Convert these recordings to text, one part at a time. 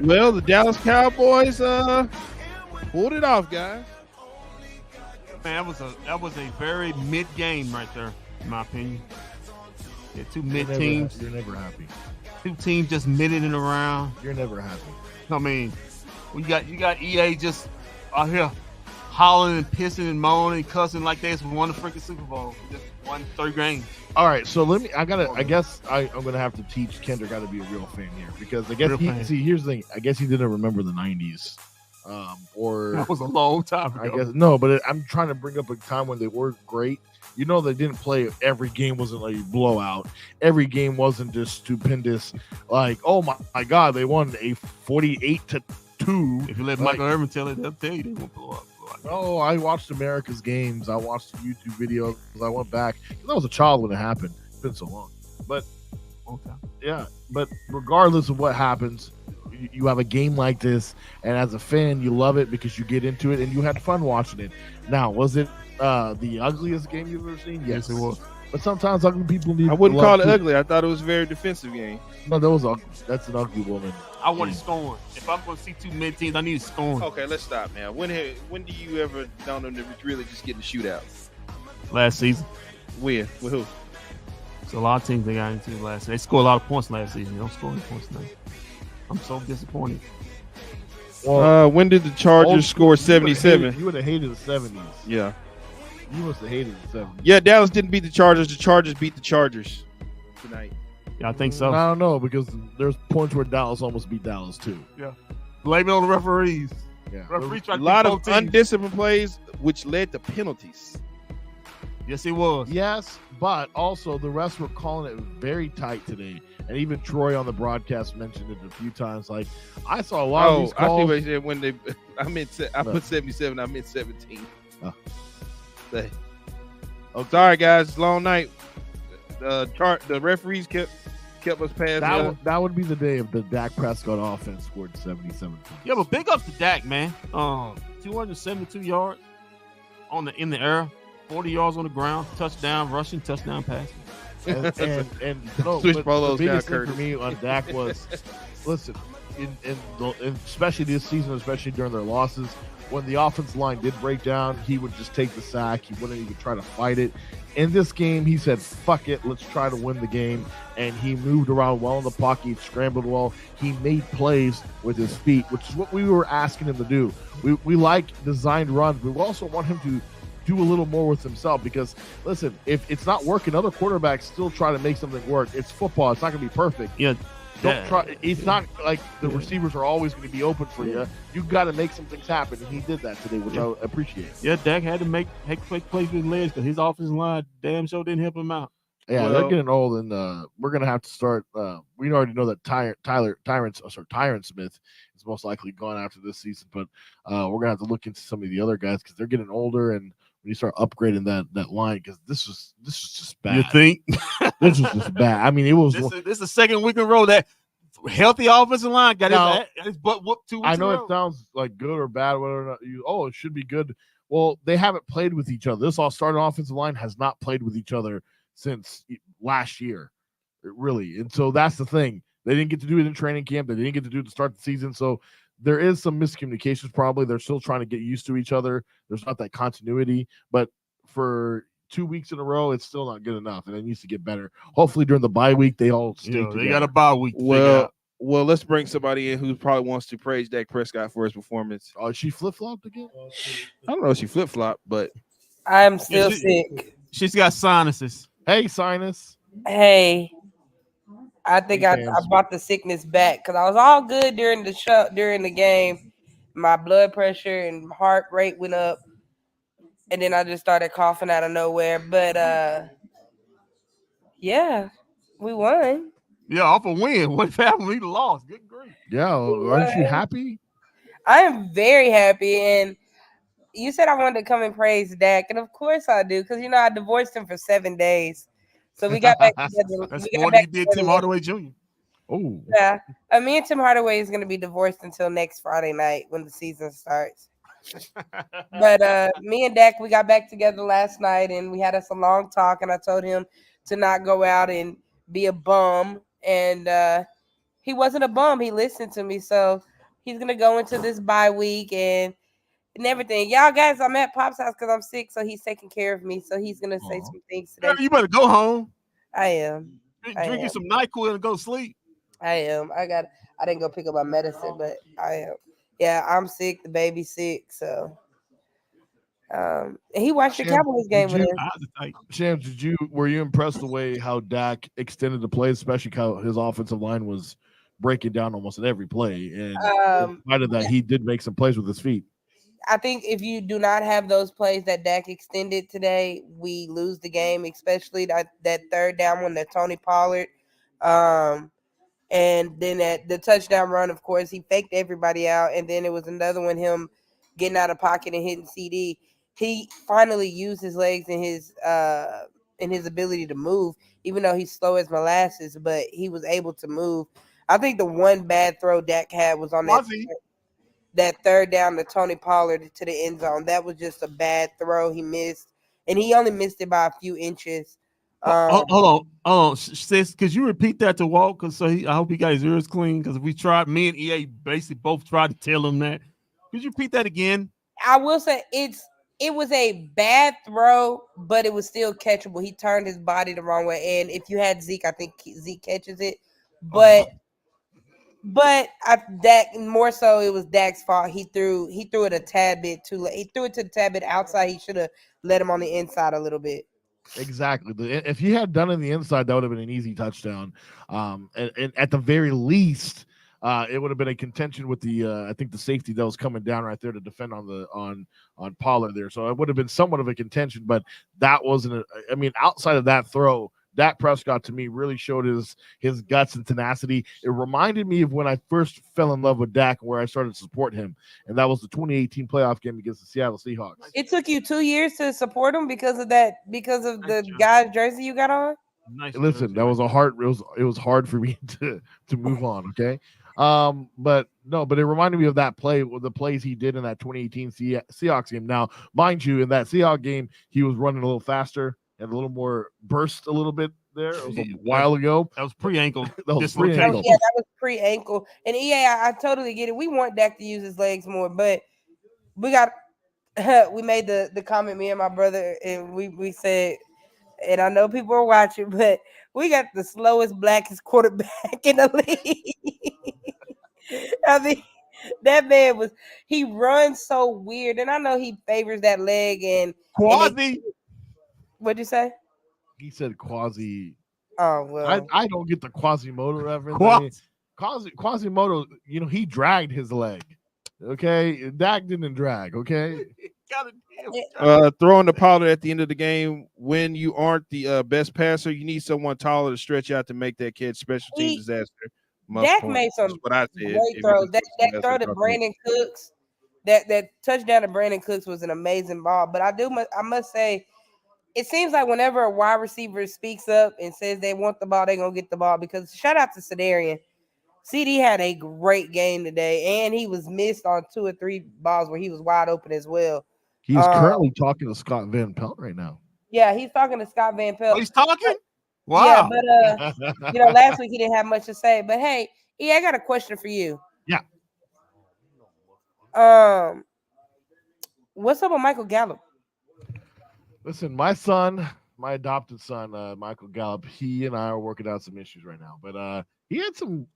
Well, the Dallas Cowboys pulled it off, guys. Man, that was a very mid game right there, in my opinion. Yeah, two mid teams. You're never happy. Two teams just middling around. You're never happy. I mean, you got EA just out here hollering and pissing and moaning and cussing like they just won the freaking Super Bowl. Just won 3 games. All right, so I guess I'm gonna have to teach Kendrick how to be a real fan here, because I guess here's the thing. I guess he didn't remember the 90s. Or that was a long time ago. I guess no, but I'm trying to bring up a time when they were great. You know, they didn't play. Every game wasn't like a blowout. Every game wasn't just stupendous. Like, oh my God, they won a 48-2. If you let Michael Irvin tell it, they'll tell you they won't blow up. Oh, I watched America's games. I watched the YouTube videos. I went back. I was a child when it happened. It's been so long. But okay. Yeah, but regardless of what happens, you have a game like this, and as a fan, you love it because you get into it and you had fun watching it. Now, was it the ugliest game you've ever seen? Yes, it was. But sometimes ugly people need. I wouldn't call it ugly. I thought it was a very defensive game. No, that was ugly. That's an ugly woman. I want it scoring. If I'm going to see two mid teams, I need scoring. Okay, let's stop now. When do you ever know them to really just get in the shootout? Last season. Where? With who? So a lot of teams they got into last season. They scored a lot of points last season. They don't score any points now. I'm so disappointed. Well, when did the Chargers score 77? You would have hated the 70s. Yeah. You must have hated the 70s. Yeah, Dallas didn't beat the Chargers. The Chargers beat the Chargers tonight. Yeah, I think so. I don't know, because there's points where Dallas almost beat Dallas too. Yeah. Blame it on the referees. Yeah. A lot of undisciplined plays, which led to penalties. Yes, it was. Yes, but also the refs were calling it very tight today. And even Troy on the broadcast mentioned it a few times. Like, I saw a lot of these calls. I see what you said when I put 77, I meant 17. Sorry, guys. Long night. The referees kept us past. That would be the day if the Dak Prescott offense scored 77 points. Yeah, but big ups to Dak, man. 272 yards in the air, 40 yards on the ground, touchdown rushing, touchdown passing. And no, Switch but polos the biggest now, thing for me on Dak was, listen, in especially this season, especially during their losses, when the offensive line did break down, he would just take the sack. He wouldn't even try to fight it. In this game, he said, fuck it, let's try to win the game. And he moved around well in the pocket. He scrambled well. He made plays with his feet, which is what we were asking him to do. We like designed runs. We also want him to do a little more with himself, because, listen, if it's not working, other quarterbacks still try to make something work. It's football. It's not going to be perfect. Yeah. Don't try. It's not like the receivers are always going to be open for you. You got to make some things happen, and he did that today, which I appreciate. Yeah, Dak had to make plays with his legs because his offensive line damn sure didn't help him out. Yeah, they're getting old, and we're going to have to start. We already know that Tyron Smith is most likely gone after this season, but we're going to have to look into some of the other guys because they're getting older, and when you start upgrading that line, because this was just bad. You think? This was just bad. I mean, it was. This is the second week in a row that healthy offensive line got his butt whooped 2 weeks I know in a row. It sounds like good or bad, whatever. It should be good. Well, they haven't played with each other. This all-starting offensive line has not played with each other since last year, really. And so that's the thing. They didn't get to do it in training camp. They didn't get to do it to start the season. So there is some miscommunications. Probably they're still trying to get used to each other. There's not that continuity, but for 2 weeks in a row, it's still not good enough, and it needs to get better. Hopefully, during the bye week, they all stay together. They got a bye week. Well, let's bring somebody in who probably wants to praise Dak Prescott for his performance. Oh, she flip flopped again? I don't know if she flip flopped, but I'm still sick. She's got sinuses. Hey, sinus. Hey, I think I brought the sickness back because I was all good during the game. My blood pressure and heart rate went up, and then I just started coughing out of nowhere. But yeah, we won. Yeah, off a win. What happened? We lost. Good grief. Yeah, aren't you happy? I am very happy, and you said I wanted to come and praise Dak, and of course I do, because I divorced him for 7 days, so we got back together. That's more than you did Tim Hardaway Jr. Oh, yeah. Me and Tim Hardaway is going to be divorced until next Friday night when the season starts. But me and Dak, we got back together last night, and we had us a long talk, and I told him to not go out and be a bum, and he wasn't a bum. He listened to me, so he's going to go into this bye week and everything. Y'all guys, I'm at Pop's house because I'm sick, so he's taking care of me, so he's going to say some things today. Girl, you better go home. I am. Drink you some NyQuil and go sleep. I am. I didn't go pick up my medicine, but I am. Yeah, I'm sick. The baby's sick, so. And he watched the Cowboys game with us. Shams, were you impressed the way how Dak extended the play, especially how his offensive line was breaking down almost at every play? And in spite of that, he did make some plays with his feet. I think if you do not have those plays that Dak extended today, we lose the game, especially that third down one that Tony Pollard. And then at the touchdown run, of course, he faked everybody out. And then it was another one, him getting out of pocket and hitting CD. He finally used his legs and his ability to move, even though he's slow as molasses, but he was able to move. I think the one bad throw Dak had was on that third down to Tony Pollard to the end zone. That was just a bad throw he missed, and he only missed it by a few inches. Hold on, sis. Could you repeat that to Walt? I hope he got his ears clean. Because we tried, me and EA basically both tried to tell him that. Could you repeat that again? I will say it was a bad throw, but it was still catchable. He turned his body the wrong way, and if you had Zeke, I think Zeke catches it. But Dak, more so, it was Dak's fault. He threw it a tad bit too late. He threw it to the tad bit outside. He should have let him on the inside a little bit. Exactly. If he had done it on the inside, that would have been an easy touchdown. And at the very least, it would have been a contention with the I think the safety that was coming down right there to defend on Pollard there. So it would have been somewhat of a contention, but that wasn't. Outside of that throw, Dak Prescott to me really showed his guts and tenacity. It reminded me of when I first fell in love with Dak, where I started to support him, and that was the 2018 playoff game against the Seattle Seahawks. It took you 2 years to support him because of the guy's jersey you got on. Listen, that was it was hard for me to move on. Okay. But it reminded me of that play, the plays he did in that 2018 Seahawks game. Now, mind you, in that Seahawks game, he was running a little faster and a little more burst a little bit there. It was a while ago. That was pre-ankle. That was pre-ankle. Yeah, that was pre-ankle. And EA, I totally get it. We want Dak to use his legs more, but we made the comment, me and my brother, and we said, and I know people are watching, but we got the slowest, blackest quarterback in the league. I mean, that man he runs so weird, and I know he favors that leg and Quasi. What'd you say? He said quasi. Oh well, I don't get the Quasimodo reference. Quasimodo, he dragged his leg. Okay, Dak didn't drag. Okay, throwing the Pollard at the end of the game when you aren't the best passer, you need someone taller to stretch out to make that catch. Special team disaster. Dak made some great throws. That throw to Brandon Cooks, that touchdown to Brandon Cooks was an amazing ball. But I must say, it seems like whenever a wide receiver speaks up and says they want the ball, they're going to get the ball. Because shout out to Sedarian. CD had a great game today, and he was missed on 2 or 3 balls where he was wide open as well. He's currently talking to Scott Van Pelt right now. Yeah, he's talking to Scott Van Pelt. Oh, he's talking? Wow. Yeah, but last week he didn't have much to say. But hey, I got a question for you. Yeah. What's up with Michael Gallup? Listen, my adopted son, Michael Gallup, he and I are working out some issues right now. But he had some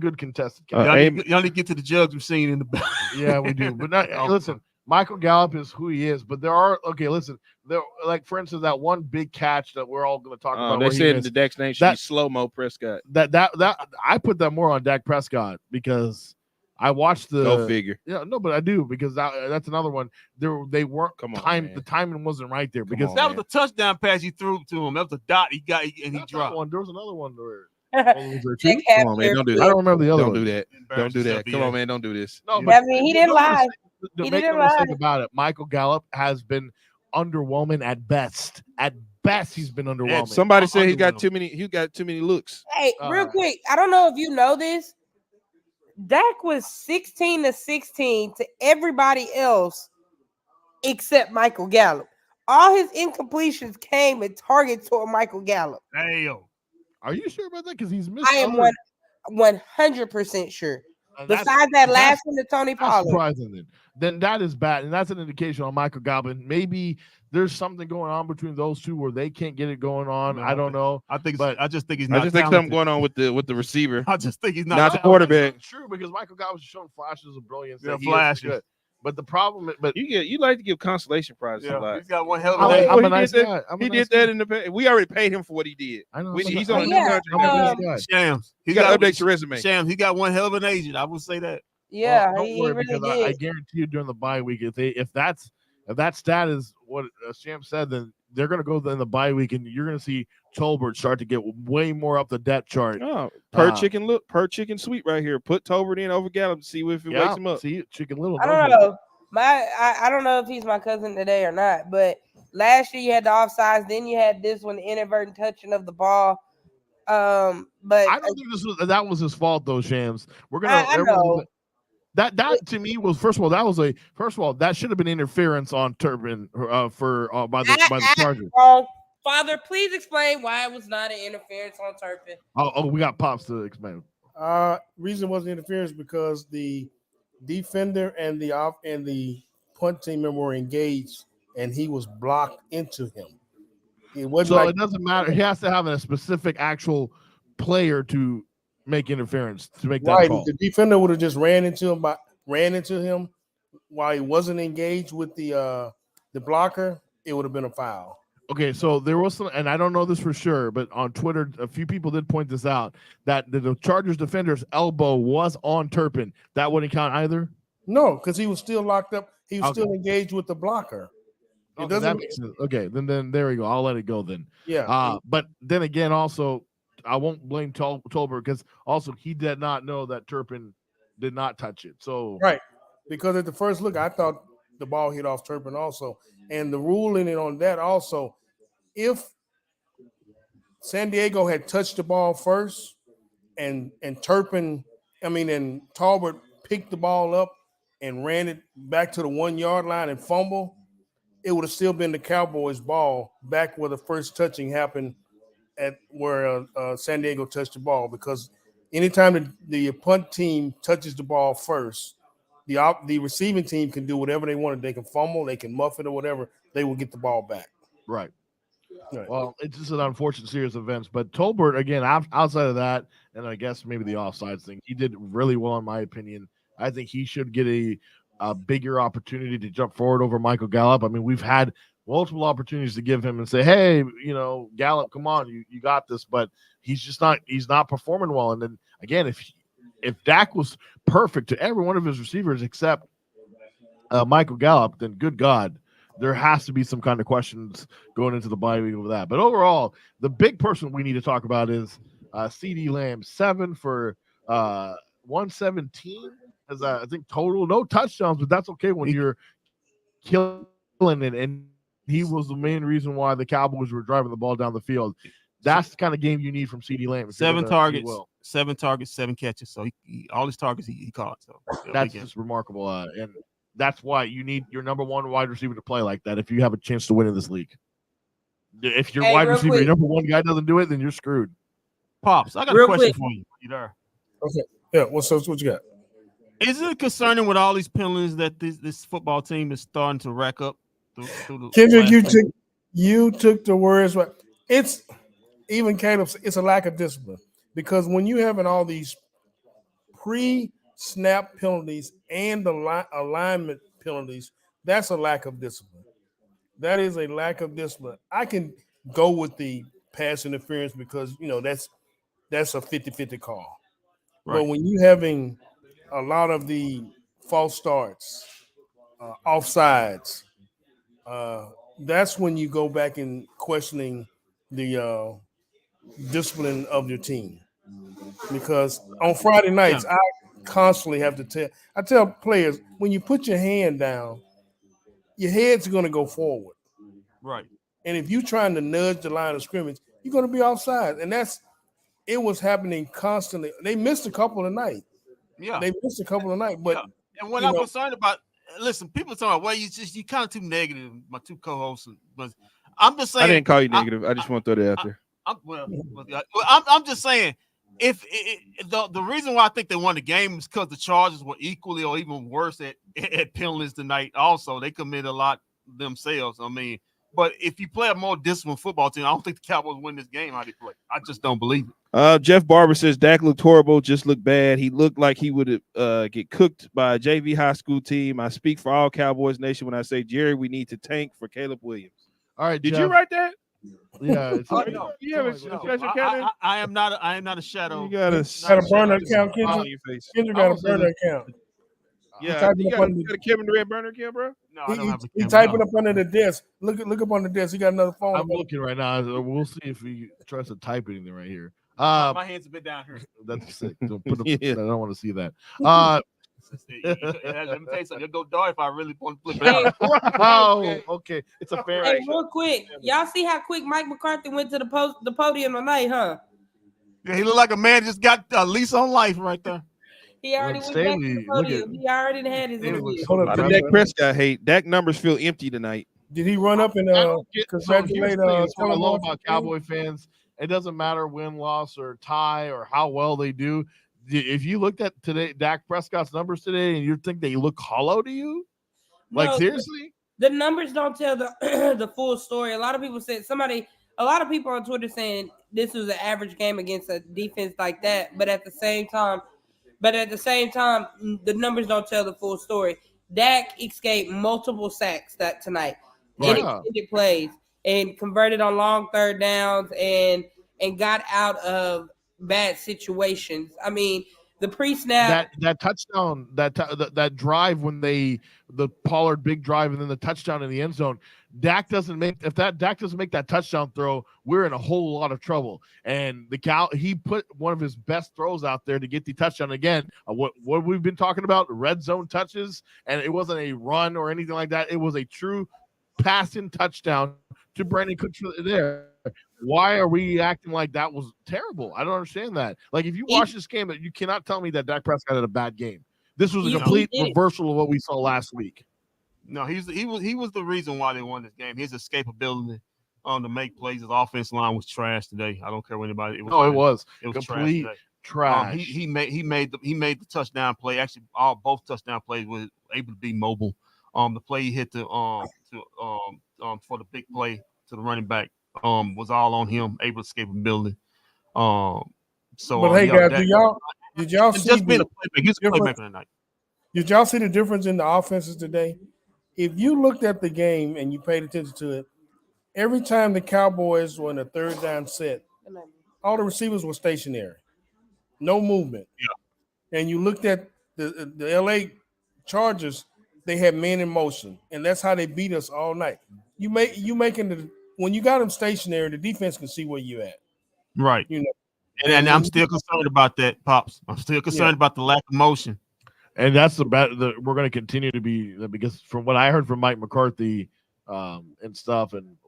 good contested catches. Y'all need to get to the jugs machine in the back. Yeah, we do. But listen, Michael Gallup is who he is. But there are like for instance, that one big catch that we're all going to talk about. They said the Dak's name should be slow-mo Prescott. That I put that more on Dak Prescott because I watched the. Go figure. Yeah, no, but I do because that's another one. They weren't time. The timing wasn't right there because that was a touchdown pass he threw to him. That was a dot he got and he dropped. One. There was another one where. Come on, man, don't do that. I don't remember the other one. Don't do that. Don't do that. Come on, man, don't do this. No, but I mean, he didn't lie. Make no mistake about it. Michael Gallup has been underwhelming at best. At best, he's been underwhelming. Somebody said he got too many looks. Hey, real quick, I don't know if you know this. Dak was 16-16 to everybody else except Michael Gallup. All his incompletions came at targets toward Michael Gallup. Damn. Are you sure about that? Because he's missed. I am 100% sure. Besides that last one to Tony Pollard. Surprising then that is bad. And that's an indication on Michael Gallup. Maybe there's something going on between those two where they can't get it going on. I don't know. I just think he's not. I just think something going on with the receiver. I just think he's not the quarterback. It's true because Michael Gallup has shown flashes of brilliance. Yeah, flashes. But the problem, you like to give consolation prizes a lot. He's got one hell of a nice guy. He did that in the past. We already paid him for what he did. I know. He's on a new contract. Shams. He got to update your resume. Shams. He got one hell of an agent. I will say that. Yeah, don't he worry, really because did. I guarantee you during the bye week, if that stat is what Shams said, then they're going to go in the bye week, and you're going to see Tolbert start to get way more up the depth chart. Oh, per chicken sweet right here. Put Tolbert in over Gallup to see if it wakes him up. See, Chicken Little. I don't know. I don't know if he's my cousin today or not, but last year you had the offsides, then you had this one, the inadvertent touching of the ball. But I don't think that was his fault though, Shams. We're gonna. I know. That to me was first of all that should have been interference on Turpin by the Chargers. Father, please explain why it was not an interference on Turpin. Oh, we got Pops to explain. Reason wasn't interference because the defender and the punt team member were engaged, and he was blocked into him. It doesn't matter. He has to have a specific actual player to make interference to make that call. The defender would have just ran into him while he wasn't engaged with the blocker. It would have been a foul. Okay, so there was some, and I don't know this for sure, but on Twitter, a few people did point this out that the Chargers defender's elbow was on Turpin. That wouldn't count either. No, because he was still locked up. He was still engaged with the blocker. It doesn't. That makes sense. Okay, then there we go. I'll let it go then. Yeah. But then again, also, I won't blame Tolbert because also he did not know that Turpin did not touch it. So right, because at the first look, I thought the ball hit off Turpin also, and the ruling on that also, if San Diego had touched the ball first, and Tolbert picked the ball up and ran it back to the 1 yard line and fumble, it would have still been the Cowboys' ball back where the first touching happened at where San Diego touched the ball, because anytime the punt team touches the ball first, the receiving team can do whatever they want. They can fumble, they can muff it or whatever. They will get the ball back. Right. Well, it's just an unfortunate series of events. But Tolbert, again, outside of that, and I guess maybe the offsides thing, he did really well in my opinion. I think he should get a bigger opportunity to jump forward over Michael Gallup. I mean, we've had multiple opportunities to give him and say, hey, Gallup, come on, you got this, but he's not performing well. And then again, if Dak was perfect to every one of his receivers except Michael Gallup, then good God, there has to be some kind of questions going into the bye week over that. But overall, the big person we need to talk about is CeeDee Lamb, 7 for 117 as I think total, no touchdowns, but that's okay when you're killing it. And he was the main reason why the Cowboys were driving the ball down the field. That's the kind of game you need from CeeDee Lamb. 7 targets, 7 catches. So he all his targets he caught. So that's just remarkable. And that's why you need your number one wide receiver to play like that if you have a chance to win in this league. If your wide receiver, your number one guy doesn't do it, then you're screwed. Pops, I got a question for you. You there? Okay. Yeah. What you got? Is it concerning with all these penalties that this football team is starting to rack up? Through the Kendrick, last you took the words right. It's even Caleb. It's a lack of discipline because when you having all these pre-snap penalties and the alignment penalties, that's a lack of discipline. That is a lack of discipline. I can go with the pass interference because that's a 50-50 call. Right. But when you having a lot of the false starts, offsides, that's when you go back and questioning the discipline of your team. Because on Friday nights, I constantly have to tell players when you put your hand down, your head's going to go forward. Right. And if you're trying to nudge the line of scrimmage, you're going to be offside. And it was happening constantly. They missed a couple tonight. Yeah. They missed a couple tonight. But and what I'm concerned about, listen, people talking about, well, you kind of too negative, my two co-hosts. But I'm just saying. I didn't call you negative. I just want to throw that out there. I'm just saying, if the reason why I think they won the game is because the Chargers were equally or even worse at penalties tonight. Also, they committed a lot themselves. I mean, but if you play a more disciplined football team, I don't think the Cowboys win this game how they play. I just don't believe it. Jeff Barber says Dak looked horrible, just looked bad. He looked like he would get cooked by a JV high school team. I speak for all Cowboys Nation when I say, Jerry, we need to tank for Caleb Williams. All right, did Jeff. you write that? Yeah, you have a special account. I am not a shadow. You got a burner account, Kendrick. Kendrick got a burner account. Yeah, you got a Kevin Durant burner account, bro. No, I don't have a He's typing up under the desk. Look up on the desk. He got another phone. I'm looking right now. We'll see if he tries to type anything right here. My hand's a bit down here. That's sick. Don't put I don't want to see that. Let me tell you something. It'll go dark if I really want to flip it out. Oh, okay. It's a fair. Hey, real quick, y'all see how quick Mike McCarthy went to the podium tonight, huh? Yeah, he looked like a man just got a lease on life right there. He already went back to the podium. He already had his interview. The Dak Prescott hate. Dak numbers feel empty tonight. Did he run up and congratulate? What I love about Cowboy fans, it doesn't matter win, loss, or tie, or how well they do. If you looked at today, Dak Prescott's numbers today, and you think they look hollow to you, like seriously, the numbers don't tell the the full story. A lot of people said a lot of people on Twitter saying this was an average game against a defense like that, but at the same time, the numbers don't tell the full story. Dak escaped multiple sacks tonight, in extended plays, and converted on long third downs, and got out of bad situations. I mean, the pre-snap that touchdown, that drive when the Pollard big drive and then the touchdown in the end zone. Dak doesn't make that touchdown throw, we're in a whole lot of trouble. And he put one of his best throws out there to get the touchdown again. What we've been talking about, red zone touches, and it wasn't a run or anything like that. It was a true passing touchdown to Brandon Cooks there. Why are we acting like that was terrible? I don't understand that. Like, if you watch this game, you cannot tell me that Dak Prescott had a bad game. This was a complete reversal of what we saw last week. No, he was the reason why they won this game. His escapability to make plays. His offensive line was trash today. I don't care what anybody. It was complete trash. He made the touchdown play. Actually, both touchdown plays were able to be mobile. The play he hit for the big play to the running back was all on him. Able escapability. Hey guys, did y'all see just been a playmaker? He's a playmaker tonight. Did y'all see the difference in the offenses today? If you looked at the game and you paid attention to it, every time the Cowboys were in a third down set, all the receivers were stationary, no movement. Yeah. And you looked at the LA Chargers, they had men in motion, and that's how they beat us all night. When you got them stationary, the defense can see where you at. Right. And I'm still concerned about that, Pops. I'm still concerned about the lack of motion. And that's we're going to continue to be, because from what I heard from Mike McCarthy and stuff, and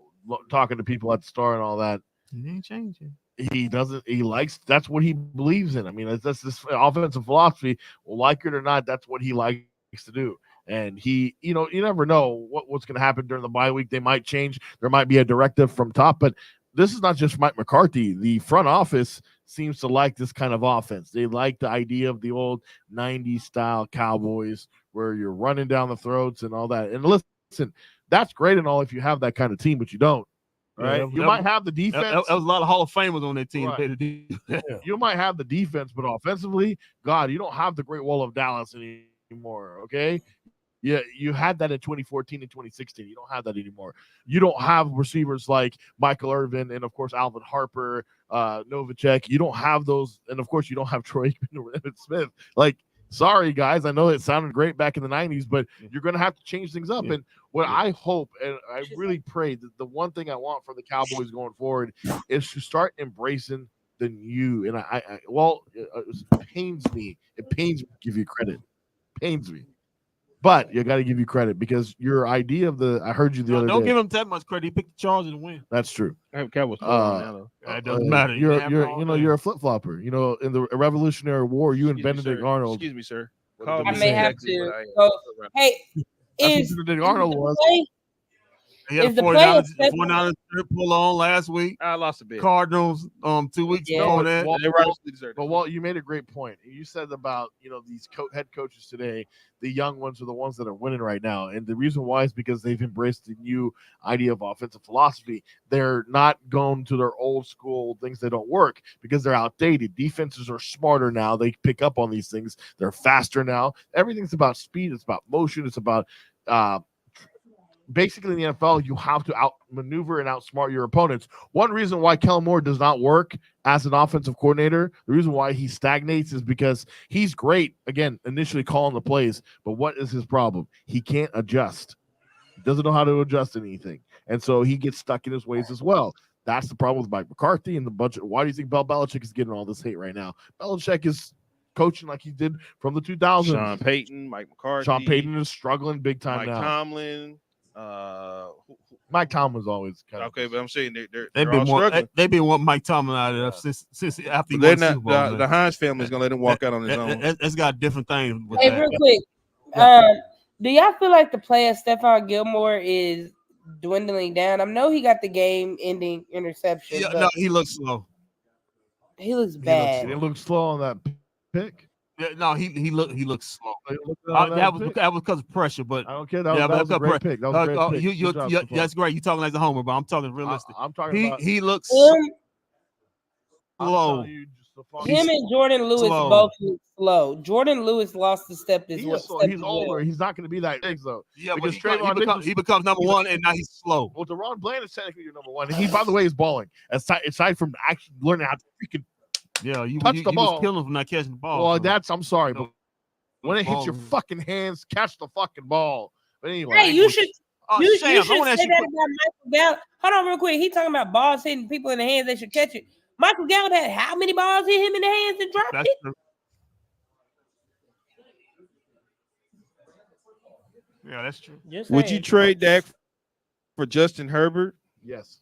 talking to people at the Star and all that, he ain't changing. That's what he believes in. I mean, that's this offensive philosophy. Well, like it or not, that's what he likes to do. And you never know what's going to happen during the bye week. They might change. There might be a directive from top, but this is not just Mike McCarthy. The front office seems to like this kind of offense. They like the idea of the old 90s style Cowboys where you're running down the throats and all that. And listen, that's great and all if you have that kind of team, but you don't. Right? Yeah, You might have the defense. That was a lot of Hall of Famers on that team. Right. You might have the defense, but offensively, God, you don't have the Great Wall of Dallas anymore. Okay. Yeah, you had that in 2014 and 2016. You don't have that anymore. You don't have receivers like Michael Irvin and, of course, Alvin Harper, Novacek. You don't have those. And, of course, you don't have Troy Aikman or Emmitt Smith. Like, sorry, guys. I know it sounded great back in the 90s, but you're going to have to change things up. And what I hope and I really pray that the one thing I want for the Cowboys going forward is to start embracing the new. And it pains me. It pains me to give you credit. Pains me. But you got to give you credit because your idea of I heard you the other day. Don't give him that much credit. He picked the Chargers to win. That's true. I have Cowboys. It doesn't matter. You're a flip flopper. You know, in the Revolutionary War, you and Benedict Arnold. Excuse me, sir. I may have to. Hey, is Benedict Arnold was. He had a 49ers pull on last week. I lost a bit. Cardinals 2 weeks ago. But Walt, you made a great point. You said about these head coaches today, the young ones are the ones that are winning right now, and the reason why is because they've embraced the new idea of offensive philosophy. They're not going to their old school things that don't work because they're outdated. Defenses are smarter now. They pick up on these things. They're faster now. Everything's about speed. It's about motion. It's about basically in the NFL, you have to outmaneuver and outsmart your opponents. One reason why Kellen Moore does not work as an offensive coordinator, the reason why he stagnates is because he's great, again, initially calling the plays, but what is his problem? He can't adjust. He doesn't know how to adjust anything. And so he gets stuck in his ways as well. That's the problem with Mike McCarthy and the budget. Why do you think Bill Belichick is getting all this hate right now? Belichick is coaching like he did from the 2000s. Sean Payton, Mike McCarthy. Sean Payton is struggling big time Mike now. Tomlin. Mike Tomlin's always kind of okay, but I'm saying they've been wanting Mike Tomlin out of there since after he won the Super Bowl. The Hines family is gonna let him walk out on his own. It's got different things. Hey, real quick, do y'all feel like the play of Stephon Gilmore is dwindling down? I know he got the game-ending interception. Yeah, no, he looks slow. He looks bad. He looks slow on that pick. Yeah, no, he looks slow. That was because of pressure, but I don't care. That was a great pick. That was a great pick. That's great. You're talking like the homer, but I'm talking realistic. I'm talking about he looks slow. Him and Jordan Lewis both look slow. Jordan Lewis lost the step this week. He's older. He's not going to be that big though. Yeah, because he becomes number one, and now he's slow. Well, Deron Bland is technically your number one. And he, by the way, is balling. Aside from actually learning how to freaking. Yeah, you touch the ball. Was killing him from not catching the ball. Well, I'm sorry, but when it hits your fucking hands, catch the fucking ball. But anyway, hey, you should say that about Michael Gallup. Hold on, real quick. He talking about balls hitting people in the hands. They should catch it. Michael Gallup had how many balls hit him in the hands and dropped it? True. Yeah, that's true. Would you trade Dak for Justin Herbert? Yes.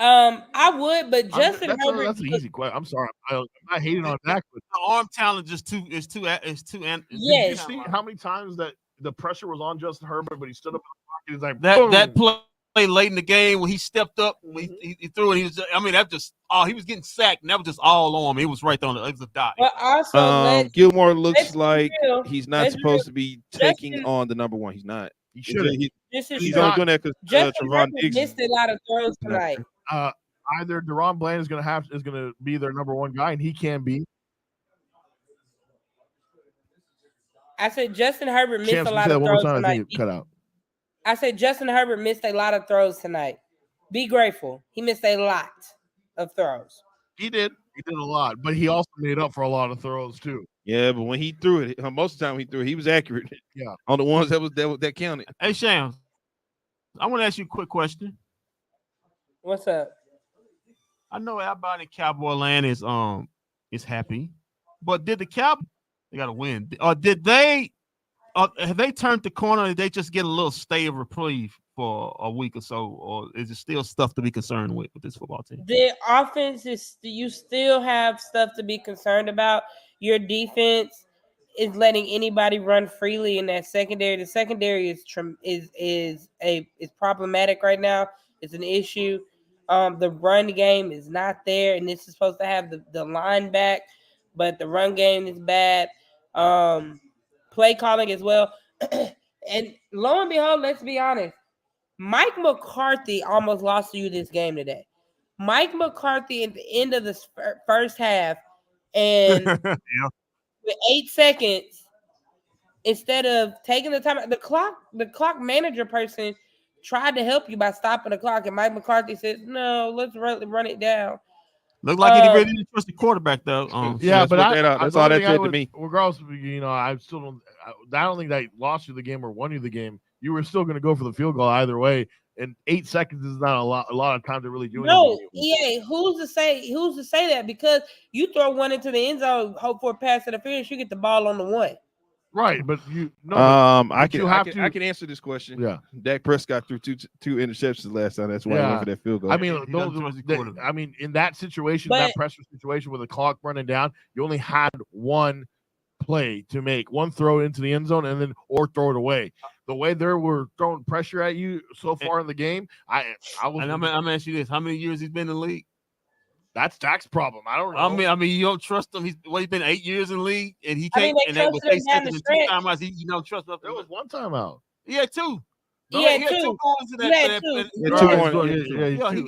I would, but Justin Herbert. That's an easy question. I'm sorry. I'm not hating on Dak, but the arm talent is too. Yes. Did you see how many times that the pressure was on Justin Herbert, but he stood up in the pocket? He's like that play late in the game when he stepped up, when he threw it. He was getting sacked, and that was just all on him. It was right on the. It was a dot. But also, Gilmore looks like he's not supposed to be taking on the number one. He's not. He should. He's only doing that because Trevon Diggs missed a lot of throws tonight. Either Deron Bland is going to be their number one guy, and he can be. I said Justin Herbert missed a lot of throws tonight. Cut out. I said Justin Herbert missed a lot of throws tonight. Be grateful. He missed a lot of throws. He did. He did a lot, but he also made up for a lot of throws too. Yeah, but when he threw it, most of the time he was accurate. Yeah, on the ones that counted. Hey, Shams, I want to ask you a quick question. What's up? I know everybody in Cowboy land is happy, but did the Cowboys, they got to win? Or did they? Have they turned the corner? Or did they just get a little stay of reprieve for a week or so, or is it still stuff to be concerned with this football team? The offense is. You still have stuff to be concerned about. Your defense is letting anybody run freely in that secondary. The secondary is problematic right now. It's an issue. The run game is not there, and this is supposed to have the line back, but the run game is bad. Play calling as well. And lo and behold, let's be honest, Mike McCarthy almost lost you this game today. Mike McCarthy at the end of the first half, and with 8 seconds, instead of taking the time, the clock manager person tried to help you by stopping the clock, and Mike McCarthy says, "No, let's run it down." Looked like he really didn't trust the quarterback, though. Yeah, but that's all that said to me. Regardless, I still don't. I don't think that lost you the game or won you the game. You were still going to go for the field goal either way, and 8 seconds is not a lot of time to really do anything. No, EA, who's to say that? Because you throw one into the end zone, hope for a pass interference, you get the ball on the one. Right, but I can answer this question. Yeah, Dak Prescott threw two interceptions last time. That's why he went for that field goal. I mean, in that situation, that pressure situation with the clock running down, you only had one play to make, one throw into the end zone, and then or throw it away. The way they were throwing pressure at you so far in the game, I'm gonna ask you this: how many years he's been in the league? That's Dak's problem. I don't know. I mean, you don't trust him. He's been 8 years in the league, and he can't. And that was 8 seconds and 2 timeouts. You don't trust him. There was one timeout. He had two. He had two goals in that.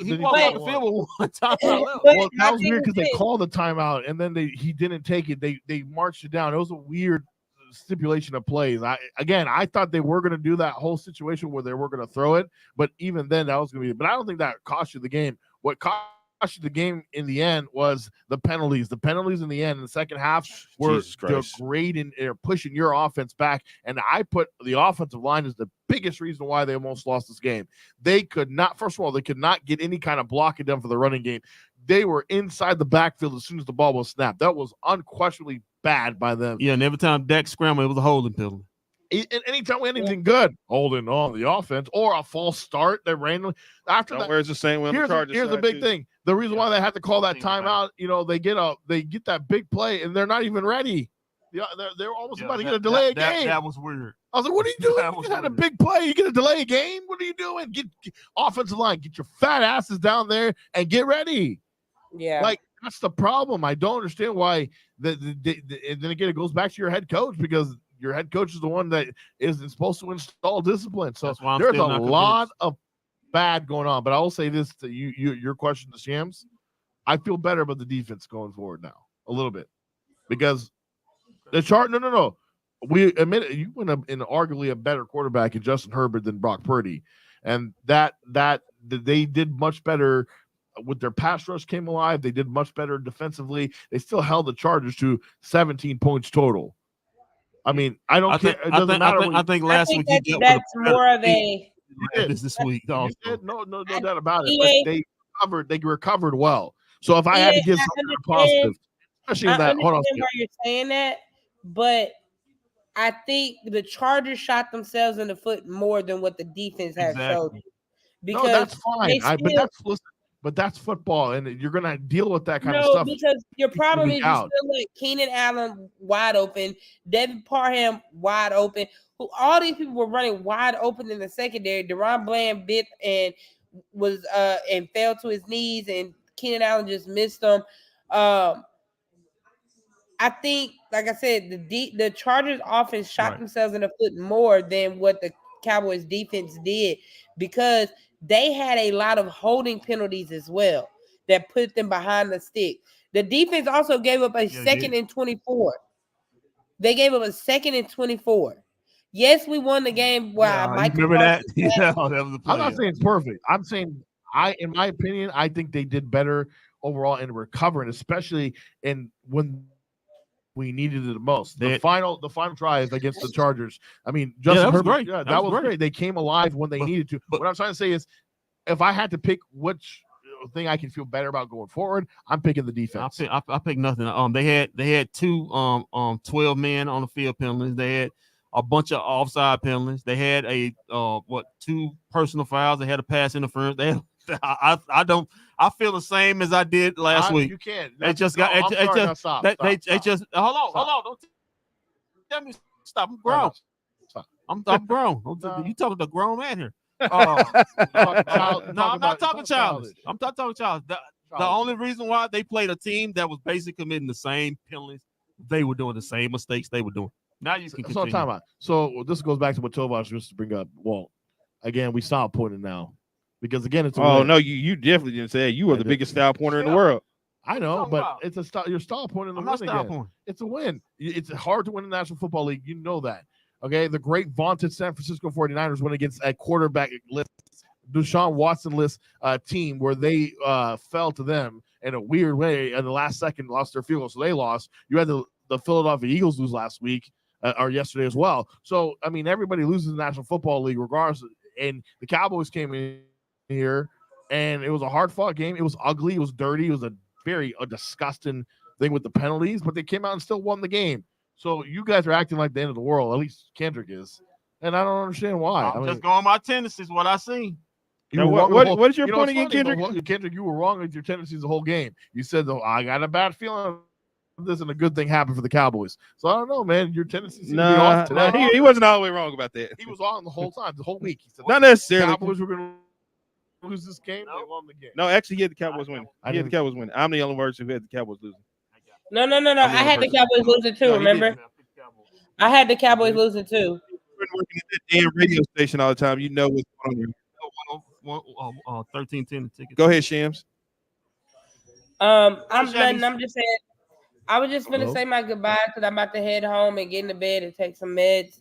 He walked off the field with one timeout. Well, that was weird because they called the timeout and then he didn't take it. They marched it down. It was a weird stipulation of plays. I thought they were going to do that whole situation where they were going to throw it, but even then that was going to be. But I don't think that cost you the game. What cost you the game in the end was the penalties. The penalties in the end in the second half were degrading or pushing your offense back. And I put the offensive line as the biggest reason why they almost lost this game. They could not, first of all, they could not get any kind of blocking done for the running game. They were inside the backfield as soon as the ball was snapped. That was unquestionably bad by them. Yeah, and every time Dak scrambled, it was a holding penalty. And anytime we had anything good, holding on the offense or a false start that randomly after that. Where's the same way? Here's the big thing. The reason why they had to call that timeout, they get that big play and they're not even ready. They're almost about to get a delay a game. That was weird. I was like, what are you doing? You had a big play. You get a delay a game. What are you doing? Get offensive line. Get your fat asses down there and get ready. Yeah. Like, that's the problem. I don't understand why. And then again, it goes back to your head coach because your head coach is the one that isn't supposed to install discipline. So there's a lot of bad going on. But I will say this to your question to Shams. I feel better about the defense going forward now a little bit because the chart. No. We admit it, you went in arguably a better quarterback in Justin Herbert than Brock Purdy, and that they did much better with their pass rush came alive. They did much better defensively. They still held the Chargers to 17 points total. I mean, I don't care. It doesn't matter. I think last week that's more of a. This week, no doubt about it. But they recovered well. So if I had to give something positive, especially in that, hold on. Why you're saying that, but I think the Chargers shot themselves in the foot more than what the defense has shown. Because that's fine. But that's football, and you're gonna deal with that kind of stuff. No, because your problem is you still let Keenan Allen wide open, Devin Parham wide open. All these people were running wide open in the secondary. Deron Bland bit and was and fell to his knees, and Keenan Allen just missed them. I think, like I said, the Chargers offense shot themselves in the foot more than what the Cowboys defense did because they had a lot of holding penalties as well that put them behind the stick. The defense also gave up a second and 24. They gave up a second and 24. Yes, we won the game. Wow, remember that? That was the play. I'm not saying it's perfect. I'm saying in my opinion, I think they did better overall in recovering, especially when we needed it the most. The final drive against the Chargers. I mean, Justin Herbert, that was great. They came alive when they needed to. But what I'm trying to say is, if I had to pick which thing I can feel better about going forward, I'm picking the defense. I pick nothing. They had two 12 men on the field penalties. They had a bunch of offside penalties. They had two personal fouls. They had a pass interference. I feel the same as I did last week. You can't. They just got. They just hold on. Don't tell me stop. I'm grown. I'm grown. You talking to a grown man here. Child- No, I'm not talking talk childish. childish. I'm not talking childish. The only reason why they played a team that was basically committing the same penalties, they were doing the same mistakes they were doing. Now you can So I'm continue. talking about. So this goes back to what Tovash used to bring up. Well, again, we stop pointing now because again, it's a Oh win. no, you definitely didn't say that. You are I the did. biggest foul pointer in the Yeah. world. I know, talking but about? it's a style. Your style point in the I'm win not style again. point. It's a win. It's hard to win in the National Football League. You know that. Okay, the great vaunted San Francisco 49ers went against a quarterback list, Deshaun Watson list team where they fell to them in a weird way in the last second, lost their field goal, so they lost. You had the Philadelphia Eagles lose last week or yesterday as well. So I mean, everybody loses in the National Football League regardless. And the Cowboys came in here, and it was a hard fought game. It was ugly. It was dirty. It was a disgusting thing with the penalties, but they came out and still won the game. So you guys are acting like the end of the world. At least Kendrick is, and I don't understand why. I'm just going my tendencies, what I seen. You Now, were wrong what is your you know, point it's again, funny, Kendrick? though, Kendrick, you were wrong with your tendencies the whole game. You said, though, I got a bad feeling this and a good thing happened for the Cowboys. So I don't know, man. Your tendencies seem to be off today. He wasn't all the way wrong about that. He was on the whole time, the whole week. He said, Not necessarily. Cowboys were going to lose this game. They won the game. No, actually, he had the Cowboys winning. He had the Cowboys winning. I'm the only person who had the Cowboys losing. No. I had the Cowboys losing too. No, he remember? I had the Cowboys losing too. You've been working at that damn radio station all the time. You know what's going on. 1310 tickets. Go ahead, Shams. I'm done. I'm just saying. I was just gonna say my goodbye because I'm about to head home and get into bed and take some meds.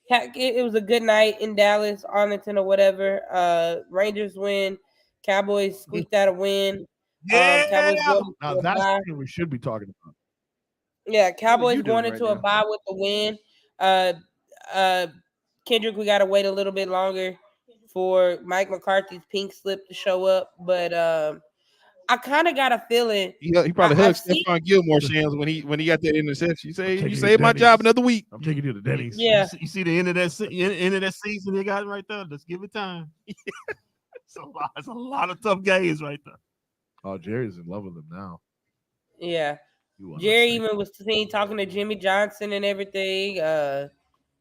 It was a good night in Dallas, Arlington, or whatever. Rangers win. Cowboys squeaked out a win. Cowboys going Now into a that's bye. what we should be talking about. Yeah, Cowboys you doing going into right a now? bye with the win. Kendrick, we gotta wait a little bit longer for Mike McCarthy's pink slip to show up, but I kind of got a feeling He probably I've hugged seen- Stephon Gilmore, Shams, when he got that interception. You taking say you you to saved my Denny's. job another week. I'm taking you to Denny's. Yeah. You see the end of that season they got right there. Let's give it time. It's a lot of tough games right there. Oh, Jerry's in love with him now. Yeah. You wanna Jerry say. even was seen talking to Jimmy Johnson and everything.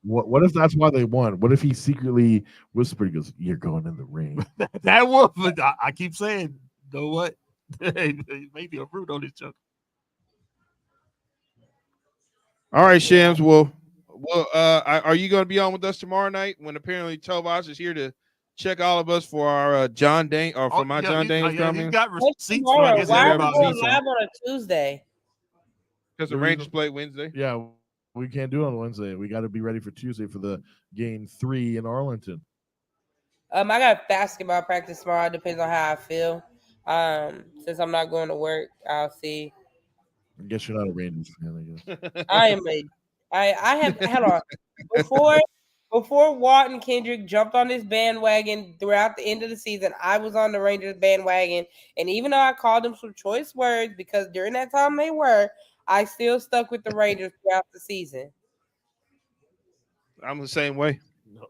What if that's why they won? What if he secretly whispered, he goes, "You're going in the ring." That was, but I keep saying, you know what? Maybe a fruit on this junk. All right, Shams. Well, are you going to be on with us tomorrow night when apparently Tovas is here to check all of us for our John Dane or for my John Dane's He's comment? got What's receipts. tomorrow? I guess Why are we everybody going sees live them. on a Tuesday? Because the Rangers play Wednesday. Yeah, we can't do it on Wednesday. We got to be ready for Tuesday for the game 3 in Arlington. I got basketball practice tomorrow. Depends on how I feel. Since I'm not going to work, I'll see. I guess you're not a Rangers fan, I guess. I am I have hold on. Before Walt and Kendrick jumped on this bandwagon throughout the end of the season, I was on the Rangers bandwagon. And even though I called them some choice words because during that time they were, I still stuck with the Rangers throughout the season. I'm the same way.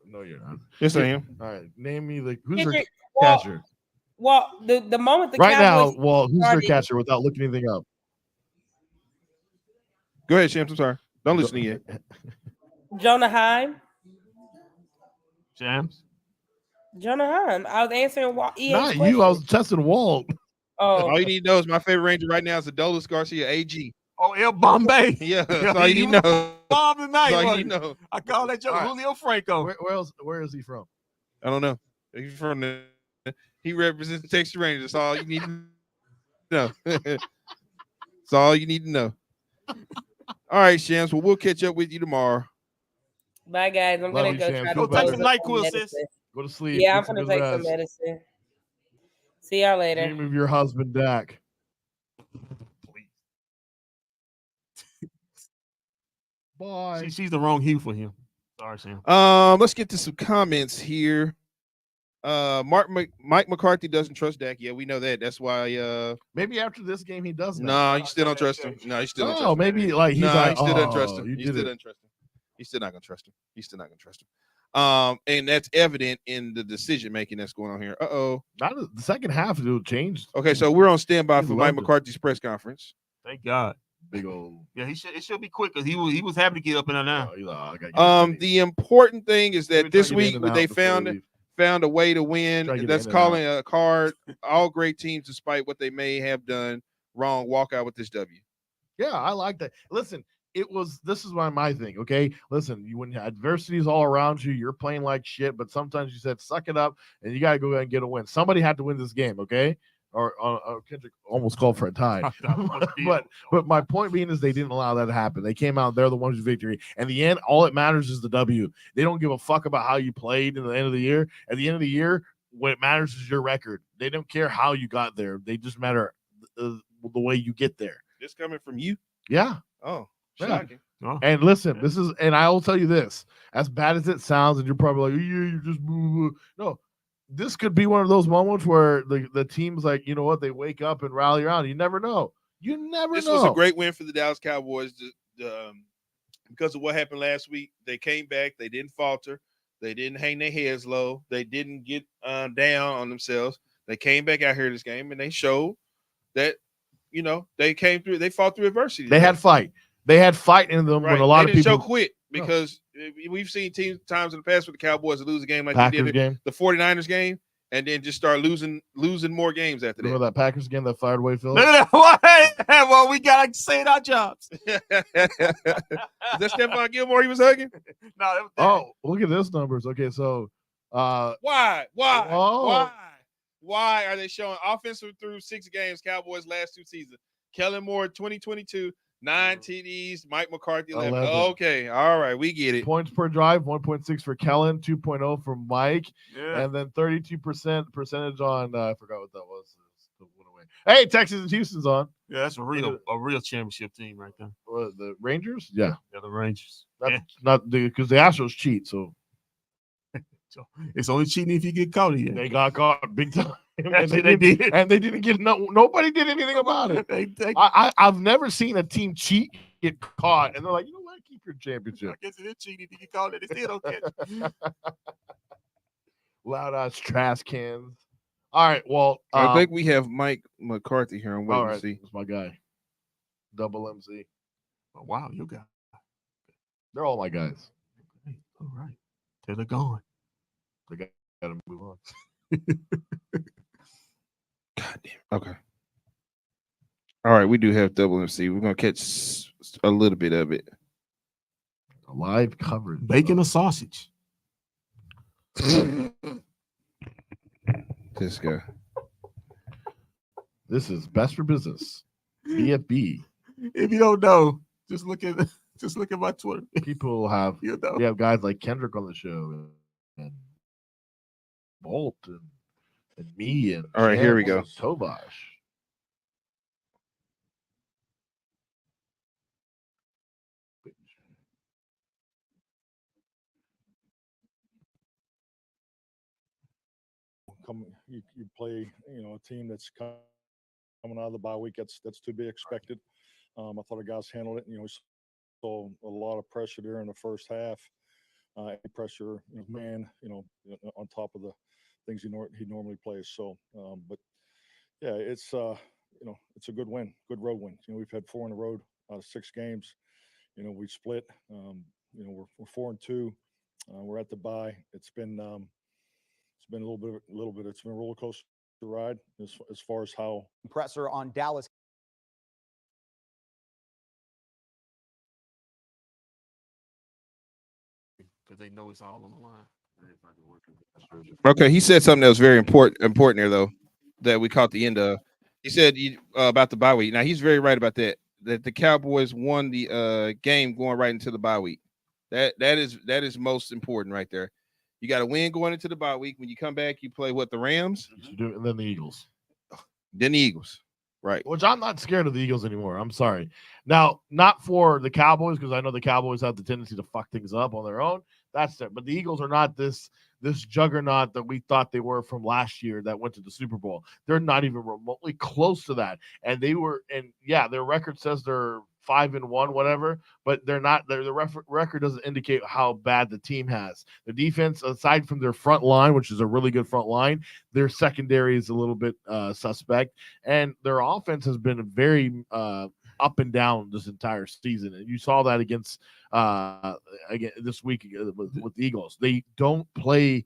No, you're not. Yes, I am. All right, name me who's Kendrick, their catcher Well, the moment the right Cowboys now. Well, who's their started- catcher without looking anything up? Go ahead, Shams. I'm sorry. Don't listen to you. Jonah Heim. Jams. Jonah Heim. I was answering EA's Not question. you. I was testing Walt. Oh, All you need to know is my favorite Ranger right now is Adolis Garcia, AG. Oh, El Bombay. Yeah, that's all you need to know. Bomb tonight. That's all you wasn't need to it? know. I call that joke All right. Julio Franco. Where is he from? I don't know. He's from he represents the Texas Rangers. That's all you need to know. That's all you need to know. All right, Shams. Well, we'll catch up with you tomorrow. bye guys. I'm Love gonna you, go Shams. try Go to take take some NyQuil, sis. medicine. Go to sleep. Yeah, I'm Get some gonna good take some rest. medicine. See y'all later. Dream of your husband, Dak. Bye. She's the wrong hue for him. Sorry, Sam. Let's get to some comments here. Mike McCarthy doesn't trust Dak. Yeah, we know that. That's why. Maybe after this game he does. No, you still don't trust him. No, you still don't trust No, him. maybe like he's No, like, he still doesn't trust "Oh, him. you He did still it." doesn't trust him. He's still not gonna trust him. He's still not gonna trust him. And that's evident in the decision making that's going on here. Not the second half it'll change. Okay, so we're on standby He for Mike loved it. McCarthy's press conference. Thank God. Big old. Yeah, it should be quick because he was happy to get up in there now. He's like, "Oh, I gotta get to Denny's." The important thing is Every that this time you get week in and they out before found leave. found a way to win. Try to get That's in and calling a card. All great teams, despite what they may have done wrong, walk out with this W. Yeah, I like that. Listen, this is my thing, okay? Listen, when adversity is all around you, you're playing like shit, but sometimes you said suck it up and you got to go ahead and get a win. Somebody had to win this game, okay? Or Kendrick almost called for a tie. but my point being is they didn't allow that to happen. They came out, they're the ones with victory. And the end, all that matters is the W. They don't give a fuck about how you played in the end of the year. At the end of the year, what it matters is your record. They don't care how you got there. They just matter the way you get there. This coming from you? Yeah. Oh, Yeah. shocking. Oh. And listen, and I will tell you this, as bad as it sounds, and you're probably like, yeah, you're just no. This could be one of those moments where the team's like, you know what, they wake up and rally around. You never know. This was a great win for the Dallas Cowboys because of what happened last week. They came back. They didn't falter. They didn't hang their heads low. They didn't get down on themselves. They came back out here this game, and they showed that, they came through. They fought through adversity. They had fight. They had fight in them when a lot of people show quit because we've seen times in the past with the Cowboys lose a game like Packers they did game. The 49ers game, and then just start losing more games after that. Remember that Packers game that fired away Phil? Well, we gotta save our jobs. Is that Stephon Gilmore he was hugging? No. Oh, look at this numbers. Okay, so why oh. why are they showing offensive through 6 games? Cowboys last 2 seasons. Kellen Moore 2022. 9 TDs, Mike McCarthy 11. Okay, all right, we get it. Points per drive, 1.6 for Kellen, 2.0 for Mike, and then 32% percentage on I forgot what that was. Hey, Texas and Houston's on. Yeah, that's a real championship team right there. The Rangers? Yeah, the Rangers. That's not because the Astros cheat, so it's only cheating if you get caught again. They got caught big time. And they didn't get nobody did anything about it. I've never seen a team cheat, get caught, and they're like, you know what, keep your championship. I guess it is cheating if you get caught and they still don't catch. Loud ass trash cans. All right, well, I think we have Mike McCarthy here on wait to see. That's my guy. Double MC. Oh, wow, you got. They're all my guys. Okay, all right, they're gone. They got to move on. God damn. Okay. All right, we do have double MC. We're gonna catch a little bit of it. Live coverage. Bacon or sausage? This guy. This is best for business. bFb. If you don't know, just look at my Twitter. People have we have guys like Kendrick on the show and Bolt and me and all right, here we go. Tovash. You play, a team that's coming out of the bye week. That's to be expected. I thought the guys handled it. Saw a lot of pressure there in the first half. Pressure, man, on top of the things he normally plays. So, but yeah, it's it's a good win, good road win. We've had 4 in a row out of 6 games. We split. We're 4-2. We're at the bye. It's been a little bit. It's been a roller coaster ride as far as how pressure on Dallas. Because they know it's all on the line. Okay, he said something that was very important there though, that we caught the end of. He said about the bye week. Now he's very right about that. That the Cowboys won the game going right into the bye week. That is most important right there. You got to win going into the bye week. When you come back, you play the Rams, and then the Eagles. Then the Eagles, right? Which I'm not scared of the Eagles anymore. I'm sorry. Now, not for the Cowboys because I know the Cowboys have the tendency to fuck things up on their own. That's it. But the Eagles are not this juggernaut that we thought they were from last year that went to the Super Bowl. They're not even remotely close to that. And they were, and yeah, their record says they're 5-1, whatever, but they're not. The record doesn't indicate how bad the team has. The defense, aside from their front line, which is a really good front line, their secondary is a little bit suspect, and their offense has been very up and down this entire season. And you saw that against again this week with the Eagles. They don't play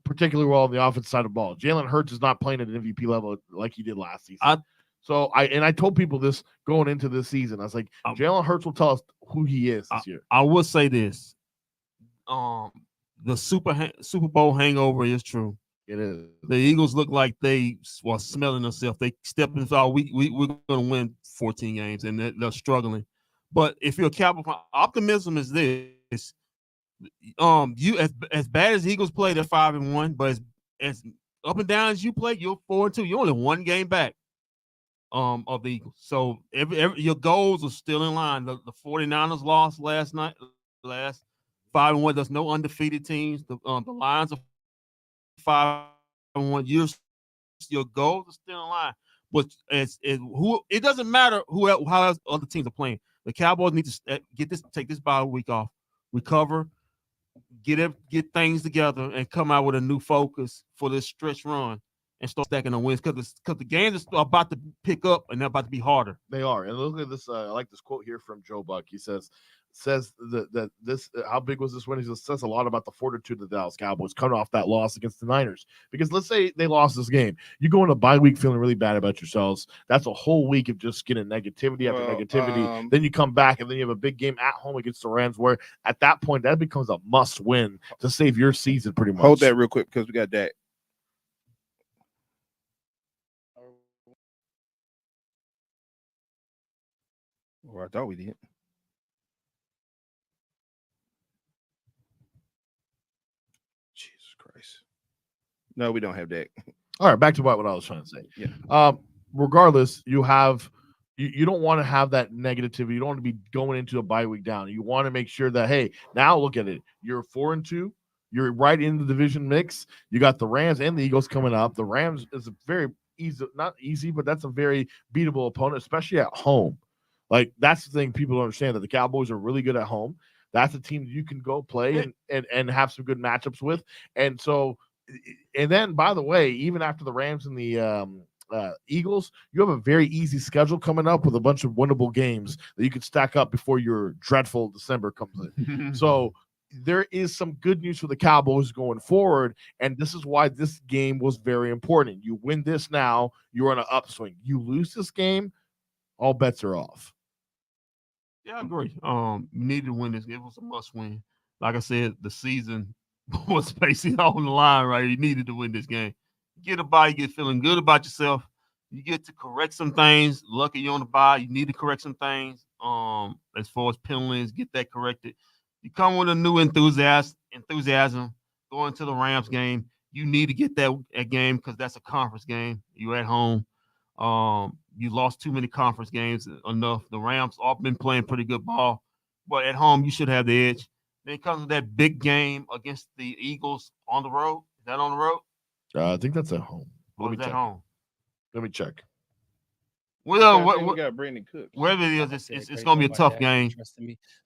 particularly well on the offensive side of the ball. Jalen Hurts is not playing at an MVP level like he did last season. I told people this going into this season. I was like, Jalen Hurts will tell us who he is this year. I will say this. The Super Bowl hangover is true. It is. The Eagles look like they were smelling themselves. They stepped into we're going to win 14 games, and they're struggling. But if you're a Cowboy fan, optimism is this. You as bad as Eagles play, they're 5-1. But as up and down as you play, you're 4-2. You're only one game back of the Eagles. So every your goals are still in line. The 49ers lost last 5-1. There's no undefeated teams. The Lions are 5-1. Your goals are still in line. But it doesn't matter how else other teams are playing. The Cowboys need to take this bye week off, recover, get things together, and come out with a new focus for this stretch run and start stacking the wins because the games are about to pick up and they're about to be harder. They are. And look at this. I like this quote here from Joe Buck. He says that this how big was this win? He says a lot about the fortitude of the Dallas Cowboys coming off that loss against the Niners. Because let's say they lost this game, you go into a bye week feeling really bad about yourselves. That's a whole week of just getting negativity after negativity. Then you come back and then you have a big game at home against the Rams, where at that point that becomes a must win to save your season pretty much. Hold that real quick because we got Dak. Or I thought we did. Jesus Christ. No, we don't have that. All right, back to what I was trying to say. Yeah. Regardless, you don't want to have that negativity. You don't want to be going into a bye week down. You want to make sure that, hey, now look at it. You're 4-2. You're right in the division mix. You got the Rams and the Eagles coming up. The Rams is a very easy, not easy, but that's a very beatable opponent, especially at home. Like, that's the thing people don't understand, that the Cowboys are really good at home. That's a team that you can go play and have some good matchups with. And so, and then, by the way, even after the Rams and the Eagles, you have a very easy schedule coming up with a bunch of winnable games that you can stack up before your dreadful December comes in. So there is some good news for the Cowboys going forward, and this is why this game was very important. You win this now, you're on an upswing. You lose this game, all bets are off. Yeah, I agree. You needed to win this. It was a must win. Like I said, the season was basically on the line, right? You needed to win this game. Get a bye, you get feeling good about yourself. You get to correct some things. Lucky you're on the bye. You need to correct some things. As far as penalties, get that corrected. You come with a new enthusiasm going to the Rams game. You need to get that game because that's a conference game. You're at home. You lost too many conference games enough. The Rams all been playing pretty good ball, but at home you should have the edge. Then comes that big game against the Eagles on the road. Is that on the road? I think that's at home. Or is that home? Let me check. Well, we got Brandon Cooks. Wherever it is, it's going to be a tough game.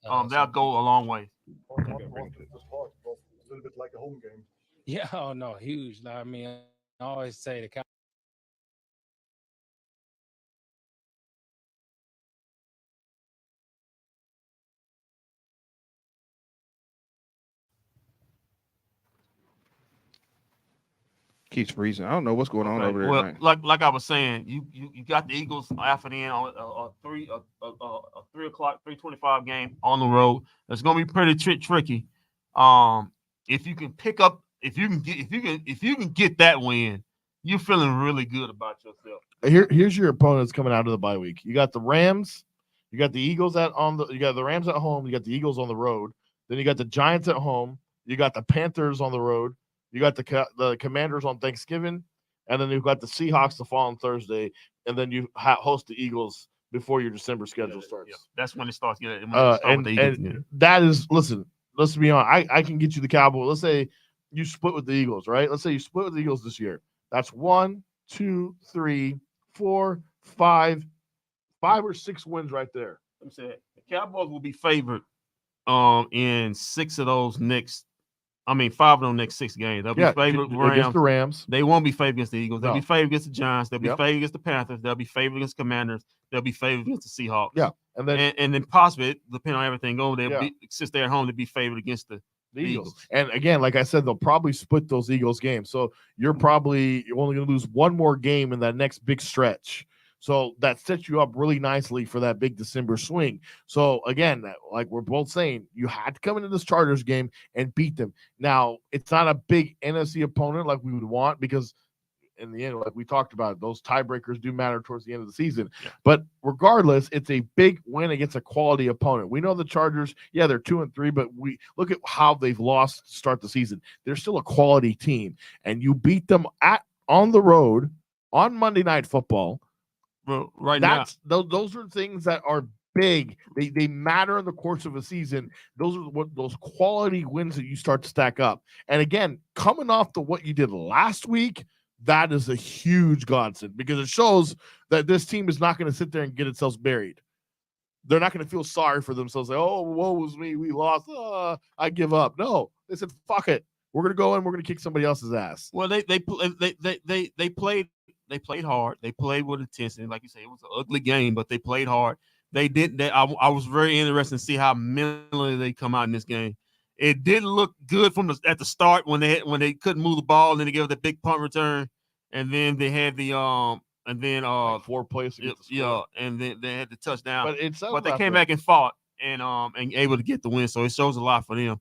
That'll go a long way. It's a little bit like a home game. Yeah, oh no, huge. I mean, I always say the Cowboys. Keeps freezing. I don't know what's going on over there. Well, like I was saying, you got the Eagles after the end on a 3:25 game on the road. It's gonna be pretty tricky. If you can get that win, you're feeling really good about yourself. Here's your opponents coming out of the bye week. You got the Rams, you got the Eagles you got the Rams at home, you got the Eagles on the road, then you got the Giants at home, you got the Panthers on the road. You got the Commanders on Thanksgiving, and then you've got the Seahawks the following Thursday, and then you host the Eagles before your December schedule starts. Yeah. That's when it starts. And that is, listen, let's be honest. I can get you the Cowboys. Let's say you split with the Eagles, right? Let's say you split with the Eagles this year. That's 1, 2, 3, 4, 5 or 6 wins right there. Let me say that. The Cowboys will be favored in 5 of those next 6 games. They'll be favored against the Rams. They won't be favored against the Eagles. They'll be favored against the Giants. They'll be favored against the Panthers. They'll be favored against the Commanders. They'll be favored against the Seahawks. Yeah, and then possibly, depending on everything going, since they're at home, they'll be favored against the The Eagles. And again, like I said, they'll probably split those Eagles games. So you're only going to lose one more game in that next big stretch. So that sets you up really nicely for that big December swing. So again, like we're both saying, you had to come into this Chargers game and beat them. Now, it's not a big NFC opponent like we would want because in the end, like we talked about, those tiebreakers do matter towards the end of the season. Yeah. But regardless, it's a big win against a quality opponent. We know the Chargers, yeah, they're 2-3, but we look at how they've lost to start the season. They're still a quality team, and you beat them on the road on Monday Night Football. Well, those are things that are big. They matter in the course of a season. Those are those quality wins that you start to stack up. And again, coming off to what you did last week, that is a huge godsend because it shows that this team is not going to sit there and get itself buried. They're not going to feel sorry for themselves. Like, oh, woe was me. We lost. I give up. No, they said, fuck it. We're going to go in. We're going to kick somebody else's ass. Well, they played hard. They played with intensity. Like you say, it was an ugly game, but they played hard. They did. I was very interested to see how mentally they come out in this game. It didn't look good at the start when they couldn't move the ball, and then they gave the big punt return, and then they had the like 4 plays to get the score. and then they had the touchdown. But they came back and fought and able to get the win. So it shows a lot for them.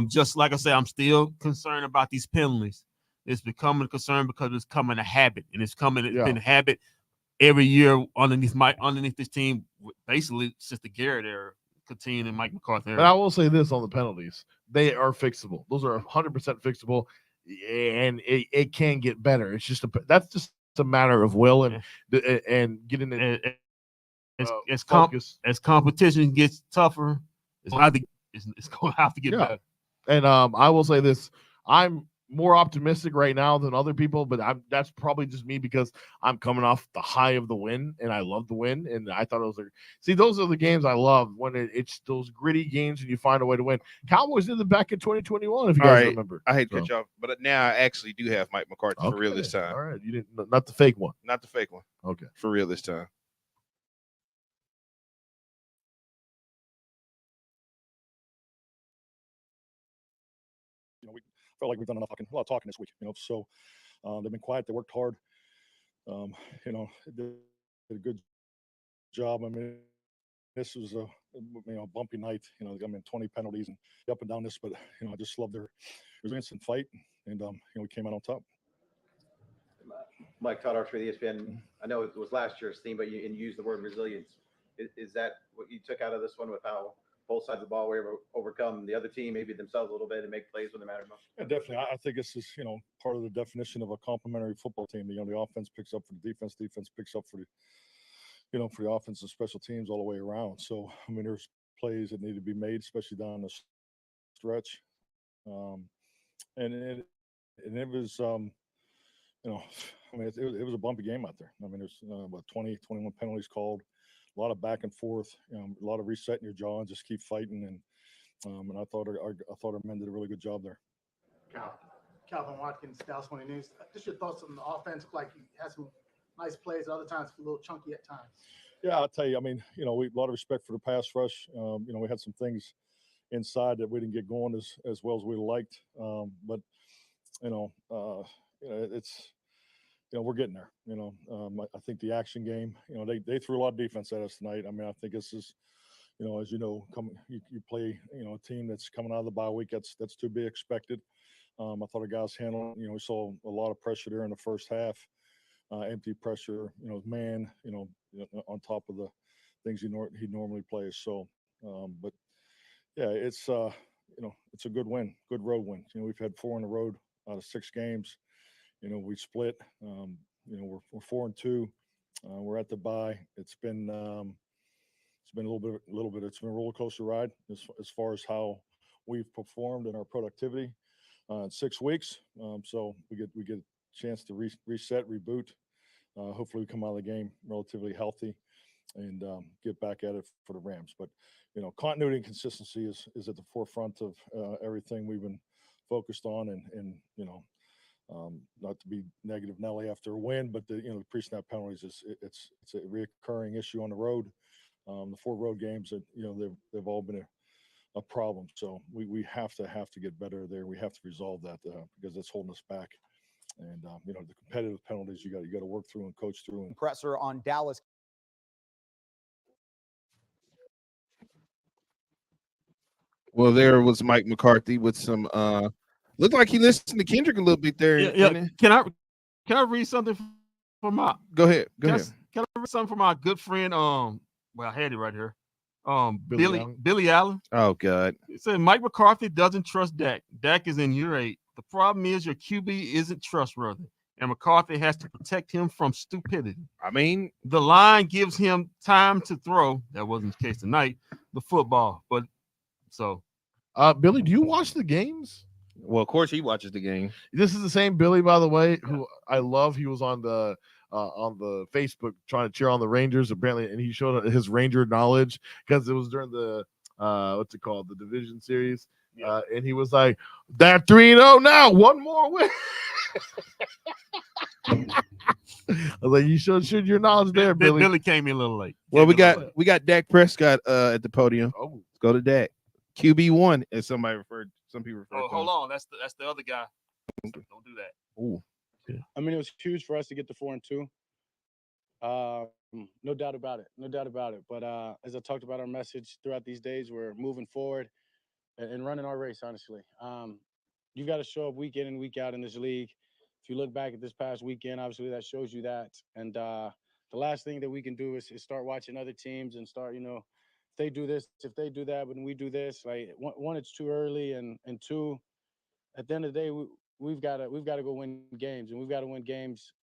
Just like I said, I'm still concerned about these penalties. It's becoming a concern because it's becoming a habit, and it's been a habit every year underneath this team, basically since the Garrett era. Continue and Mike McCarthy. But I will say this on the penalties. They are fixable. Those are 100% fixable, and it can get better. It's just that's just a matter of will and getting it. As competition gets tougher, it's going to have to get better. And I will say this. I'm more optimistic right now than other people, but that's probably just me because I'm coming off the high of the win, and I love the win, and I thought those are the games I love when it's those gritty games and you find a way to win. Cowboys did it back in 2021, if you guys remember. I hate to cut you off, but now I actually do have Mike McCarthy for real this time. All right, you didn't, not the fake one. Not the fake one. Okay, for real this time. We felt like we've done a lot of talking this week, so they've been quiet. They worked hard. Did a good job. I mean, this was a bumpy night. 20 penalties and up and down this, but I just love their resilience and fight, and we came out on top. Mike Tudor for the ESPN. I know it was last year's theme, but you used the word resilience. Is that what you took out of this one with how both sides of the ball were able to overcome the other team, maybe themselves a little bit, and make plays when they mattered most? Yeah, definitely. I think this is, part of the definition of a complementary football team. The offense picks up for the defense picks up for the, for the offense and special teams all the way around. So, there's plays that need to be made, especially down the stretch. And it was, it was a bumpy game out there. There's about 20, 21 penalties called. A lot of back and forth, a lot of resetting your jaw and just keep fighting. And I thought our men did a really good job there. Calvin Watkins, Dallas Morning News. Just your thoughts on the offense. Like you had some nice plays, other times a little chunky at times. Yeah, I'll tell you. We a lot of respect for the pass rush. We had some things inside that we didn't get going as well as we liked. But it's. We're getting there. I think the action game. They threw a lot of defense at us tonight. I think this is, as you play, a team that's coming out of the bye week. That's to be expected. I thought the guys handled. We saw a lot of pressure there in the first half, empty pressure. Man, on top of the things he normally plays. So, but yeah, it's it's a good win, good road win. We've had 4 in a row out of 6 games. We split. We're 4-2. We're at the bye. It's been a little bit. It's been a roller coaster ride as far as how we've performed and our productivity in 6 weeks. So we get a chance to reset, reboot. Hopefully, we come out of the game relatively healthy and get back at it for the Rams. But continuity and consistency is at the forefront of everything we've been focused on, and not to be negative Nelly after a win, but the pre-snap penalties it's a reoccurring issue on the road. The 4 road games that they've all been a problem. So we have to get better there. We have to resolve that because it's holding us back. And the competitive penalties you got to work through and coach through. Presser on Dallas. Well, there was Mike McCarthy with some. Looked like he listened to Kendrick a little bit there. Yeah. Can I read something from my? Go ahead. Can I read something from our good friend? Well, I had it right here. Billy Allen. Oh God. It said Mike McCarthy doesn't trust Dak. Dak is in year 8. The problem is your QB isn't trustworthy, and McCarthy has to protect him from stupidity. I mean, the line gives him time to throw. That wasn't the case tonight. The football, but so. Billy, do you watch the games? Well, of course he watches the game. This is the same Billy, by the way, who I love. He was on the Facebook trying to cheer on the Rangers, apparently, and he showed his Ranger knowledge because it was during the what's it called, the division series, and he was like, "They're 3-0 now, one more win." I was like, "You showed your knowledge there, Billy." Billy came in a little late. Well, we got Dak Prescott at the podium. Oh, let's go to Dak. QB1, as some people refer to him. Hold on, that's the other guy. Don't do that. Ooh. I mean, it was huge for us to get to 4-2. No doubt about it. But as I talked about our message throughout these days, we're moving forward and running our race, honestly. You got to show up week in and week out in this league. If you look back at this past weekend, obviously that shows you that. And the last thing that we can do is start watching other teams and start, if they do this, if they do that, when we do this, like one, it's too early, and two, at the end of the day, we've got to go win games, and we've got to win games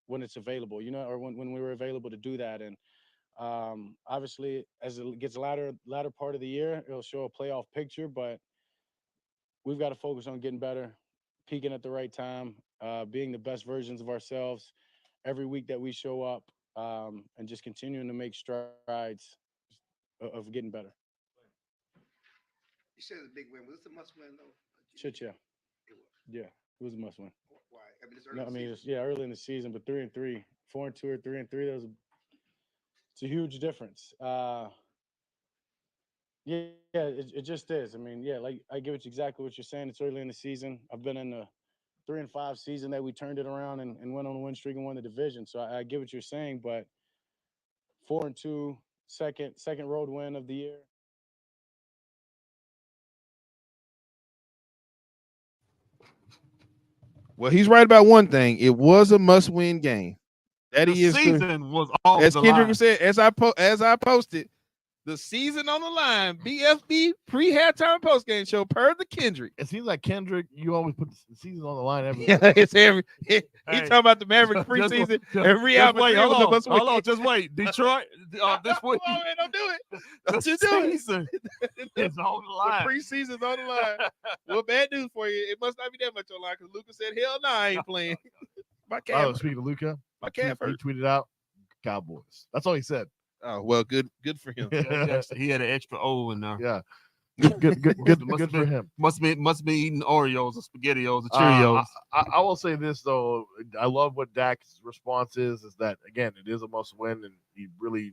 when it's available, or when we were available to do that. And obviously, as it gets latter part of the year, it'll show a playoff picture, but we've got to focus on getting better, peaking at the right time, being the best versions of ourselves every week that we show up, and just continuing to make strides of getting better. You said it's a big win. Was this a must-win though? Shit, yeah. It was. Yeah, it was a must-win. Why? I mean, it's early. It's early in the season, but 3-3, 4-2 or 3-3. It's a huge difference. It just is. I mean, like I get exactly what you're saying. It's early in the season. I've been in the 3-5 season that we turned it around and went on a win streak and won the division. So I get what you're saying, but 4-2, second road win of the year. Well, he's right about one thing. It was a must-win game. That the he is. Season was all as the Kendrick line. said, as I posted, the season on the line. bFb pre-halftime post-game show per the Kendrick. It seems like Kendrick, you always put the season on the line every. Yeah, it's every. He talking about the Maverick preseason. Every out. Wait, hold on, just wait. Detroit, this week. Come on, man, don't do it. The Don't you do it. season is on the line. The preseason's on the line. Well, bad news for you. It must not be that much on the line because Luka said, "Hell no, I ain't playing." My cat. Oh, speaking of Luka, my cat he tweeted out Cowboys. That's all he said. Oh well, good for him. He had an extra O in there. Yeah, good for him. Must be eating Oreos or SpaghettiOs or Cheerios. I will say this though, I love what Dak's response is that again it is a must win, and he really.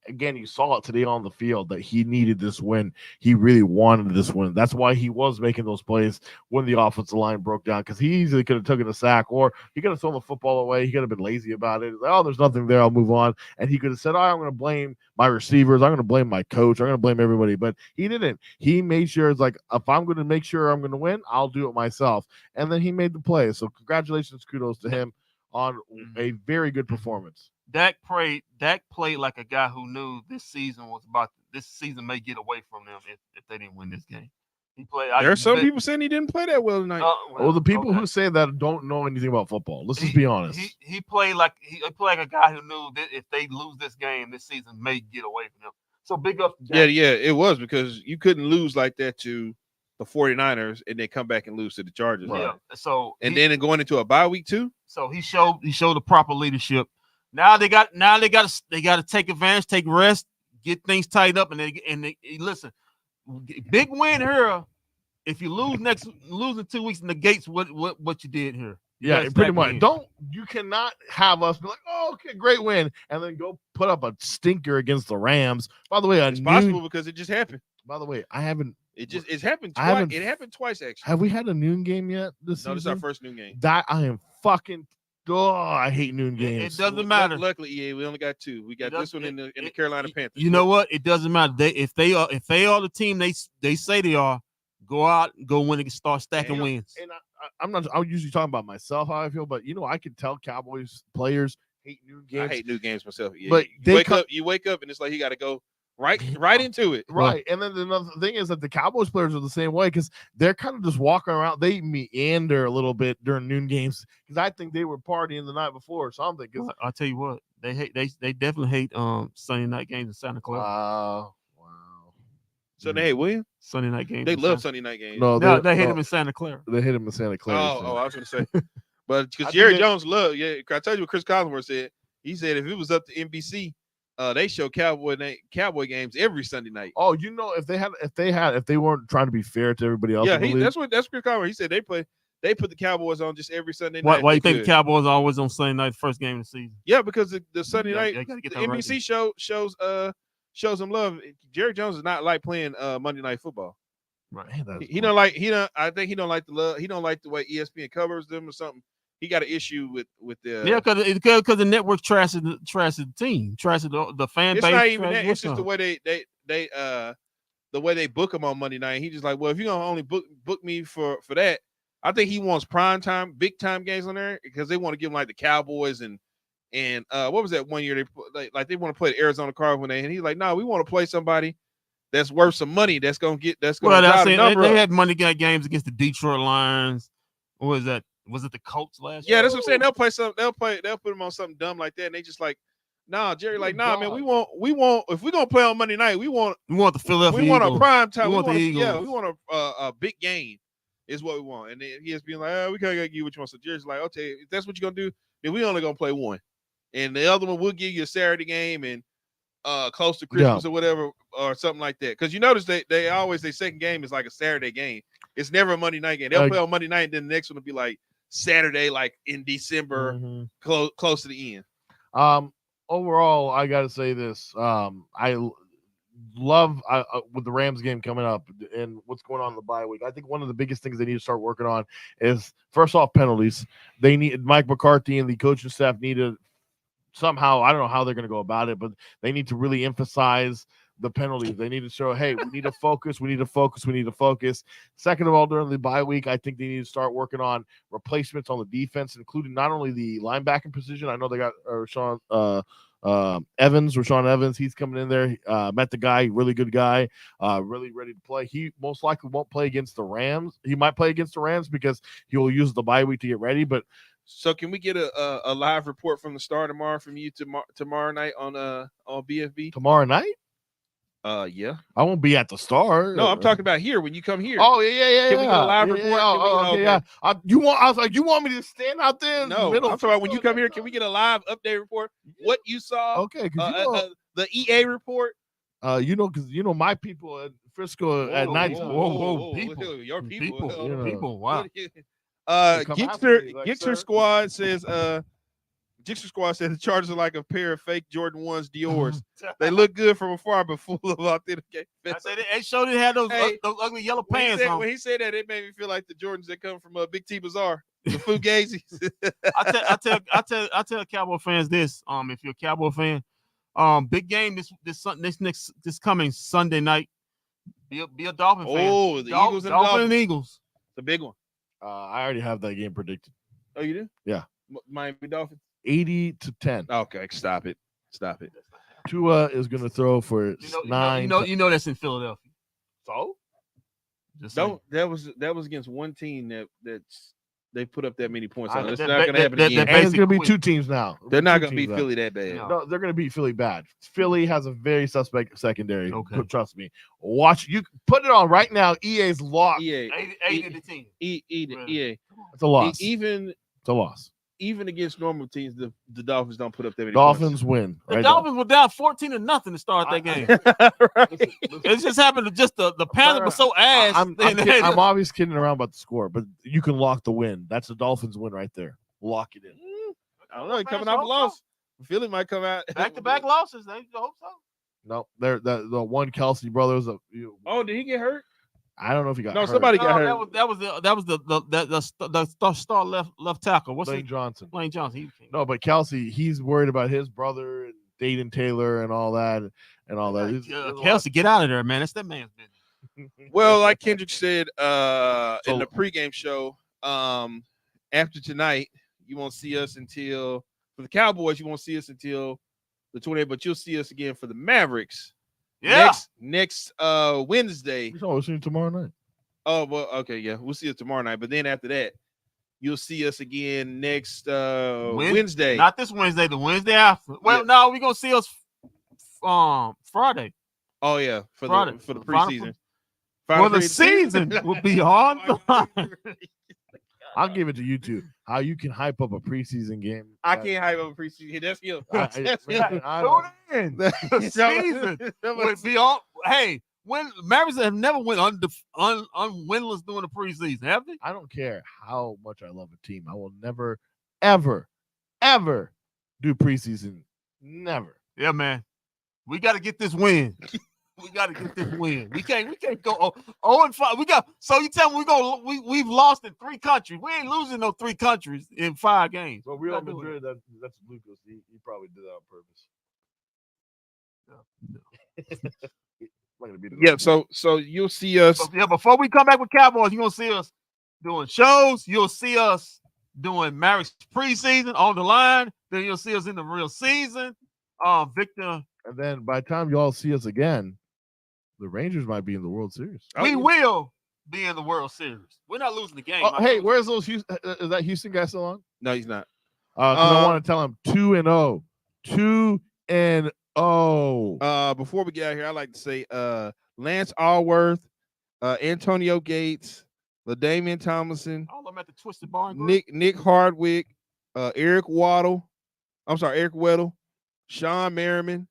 Again, you saw it today on the field that he needed this win. He really wanted this win. That's why he was making those plays when the offensive line broke down, because he easily could have taken a sack, or he could have thrown the football away. He could have been lazy about it. Like, oh, there's nothing there. I'll move on. And he could have said, oh, I'm going to blame my receivers. I'm going to blame my coach. I'm going to blame everybody. But he didn't. He made sure it's like, if I'm going to make sure I'm going to win, I'll do it myself. And then he made the play. So congratulations, kudos to him on a very good performance. Dak played like a guy who knew this season may get away from them if they didn't win this game. He played. There are some people saying he didn't play that well tonight. Well, the people who say that don't know anything about football. Let's just be honest. He played like a guy who knew that if they lose this game, this season may get away from them. So big up. Yeah, it was because you couldn't lose like that to the 49ers and then come back and lose to the Chargers. Yeah. Right? So then going into a bye week too. So he showed the proper leadership. Now they got to take advantage, take rest, get things tightened up, and they listen. Big win here. If you lose in 2 weeks, negates what you did here. Yeah, pretty much. You cannot have us be like, oh, okay, great win, and then go put up a stinker against the Rams. By the way, it's possible because it just happened. By the way, I haven't. It's happened I twice. haven't- It happened twice actually. Have we had a noon game yet this No, season? this is our first noon game. That I am fucking. Oh, I hate noon games. It doesn't matter. Luckily, yeah, we only got 2. We got this one in the Carolina Panthers. You know what? It doesn't matter. If they are the team they say they are, go out, go win and start stacking wins. And I'm usually talking about myself how I feel, but I can tell Cowboys players hate noon games. I hate noon games myself. Yeah, but you wake up and it's like you got to go right into it. Right. And then another thing is that the Cowboys players are the same way because they're kind of just walking around. They meander a little bit during noon games because I think they were partying the night before or something. Well, I'll tell you what, they definitely hate Sunday night games in Santa Clara. Wow. So they hate William? Sunday night games. They love Sunday night games. No, they hate him in Santa Clara. They hit him in Santa Clara. Oh, I was going to say. But because Jerry Jones loved, I tell you what Chris Collinsworth said. He said if it was up to NBC, they show Cowboy games every Sunday night. Oh, if they weren't trying to be fair to everybody else. That's Chris Collinsworth. He said they put the Cowboys on just every Sunday night. Why you think the Cowboys are always on Sunday night, first game of the season? Yeah, because the Sunday night they gotta get the that NBC shows them love. Jerry Jones is not like playing Monday Night Football. Right. I think he don't like the love. He don't like the way ESPN covers them or something. He got an issue with the because the network trashes the team, trashes the fan base. It's not even that. It's just the way the way they book him on Monday night. He just like, well, if you're gonna only book me for that, I think he wants prime time, big time games on there because they want to give him like the Cowboys and what was that one year they want to play the Arizona Cardinals and he's like, no, we want to play somebody that's worth some money that's gonna drive the number they up. had Monday night games against the Detroit Lions. What was that? Was it the Colts last year? Yeah, that's what I'm saying. They'll play something. They'll put them on something dumb like that, and they just like, nah, Jerry, like, nah, man, we want. If we're gonna play on Monday night, we want the Philadelphia. We want a prime time. We want the Eagles. Yeah, we want a big game, is what we want. And then he has been like, we can't give you what you want. So Jerry's like, okay, if that's what you're gonna do, then we only gonna play one, and the other one we'll give you a Saturday game and close to Christmas or whatever or something like that. Because you notice they always their second game is like a Saturday game. It's never a Monday night game. They'll play on Monday night, and then the next one will be like Saturday, like in December, close to the end. Overall, I got to say this. I love with the Rams game coming up and what's going on in the bye week. I think one of the biggest things they need to start working on is first off penalties. They need Mike McCarthy and the coaching staff need to somehow. I don't know how they're going to go about it, but they need to really emphasize the penalties. They need to show, hey, we need to focus. We need to focus. We need to focus. Second of all, during the bye week, I think they need to start working on replacements on the defense, including not only the linebacking position. I know they got Rashawn Evans. He's coming in there. Met the guy, really good guy, really ready to play. He most likely won't play against the Rams. He might play against the Rams because he will use the bye week to get ready. But so can we get a live report from the Star tomorrow from you tomorrow night on bFb? Tomorrow night? Yeah. I won't be at the Star. No, I'm talking about here when you come here. Oh yeah. Can we get a live report? Yeah. I was like, you want me to stand out there? No, I'm talking about when you come here. Can we get a live update report? What you saw? Okay, the EA report. Because my people at Frisco at night. People, your people. People. Wow. Gixxer Squad says. Gixxer Squad said the Chargers are like a pair of fake Jordan 1s Dior's. They look good from afar, but full of authentication. I said they showed it had those ugly yellow pants on. When he said that, it made me feel like the Jordans that come from Big T Bazaar, the Fugazis. I tell Cowboy fans this. If you're a Cowboy fan, big game this coming Sunday night. Be a Dolphin fan. Oh, the Eagles and Dolphins. Eagles. It's a big one. I already have that game predicted. Oh, you do? Yeah. Miami Dolphins. 80-10. Okay, stop it. Tua is going to throw for 9. You know that's in Philadelphia. So that was against one team that's they put up that many points on. It's not going to happen again. And it's going to be two teams now. They're not going to beat Philly that bad. No, they're going to beat Philly bad. Philly has a very suspect secondary. Okay. Trust me. Watch. You put it on right now. EA's lost. EA. 80 to the team. EA. It's a loss. It's a loss. Even against normal teams, the Dolphins don't put up that many Dolphins points. win. The Dolphins were down 14-0 to start that game. Right. It just happened to just the Panthers were so ass. I'm obviously kidding around about the score, but you can lock the win. That's the Dolphins win right there. Lock it in. I don't know. He's coming off a loss. Philly might come out back-to-back losses. They hope so. No, the one Kelsey brothers. Oh, did he get hurt? I don't know if he got No, hurt. somebody got hurt. That was the star left tackle. What's Lane Johnson. Lane Johnson. No, but Kelsey, he's worried about his brother and Dayton Taylor and all that and all that. Kelsey, get out of there, man. That's that man's business. Well, like Kendrick said in the pregame show, after tonight, you won't see us until for the Cowboys. You won't see us until the 28th, but you'll see us again for the Mavericks. Yeah. Next Wednesday. We'll see you tomorrow night. Oh, well, okay, yeah. We'll see you tomorrow night. But then after that, you'll see us again next Wednesday. Not this Wednesday, the Wednesday after. Well, no, we're gonna see us Friday. Oh, yeah, for Friday. the preseason. Well, the season will be on. I'll give it to you two. How you can hype up a preseason game? I can't hype up a preseason. That's him. That's him. The season would be on. Hey, when Mavericks have never went winless during the preseason, have they? I don't care how much I love a team. I will never, ever, ever do preseason. Never. Yeah, man. We got to get this win. We got to get this win. We can't go 0-5. So you tell me we've lost in 3 countries. We ain't losing no 3 countries in 5 games. Well, Real Madrid, that's Lucas. He probably did that on purpose. Yeah, so you'll see us. Yeah, before we come back with Cowboys, you're gonna see us doing shows. You'll see us doing Mavericks preseason on the line. Then you'll see us in the real season. Victor. And then by the time y'all see us again, the Rangers might be in the World Series. We will be in the World Series. We're not losing the game. Hey, where's those Houston? Is that Houston guy still on? No, he's not. I want to tell him 2-0. 2-0. Before we get out of here, I'd like to say Lance Allworth, Antonio Gates, LaDainian Tomlinson, all of them at the Twisted Bar. Nick Hardwick, Eric Weddle, Sean Merriman,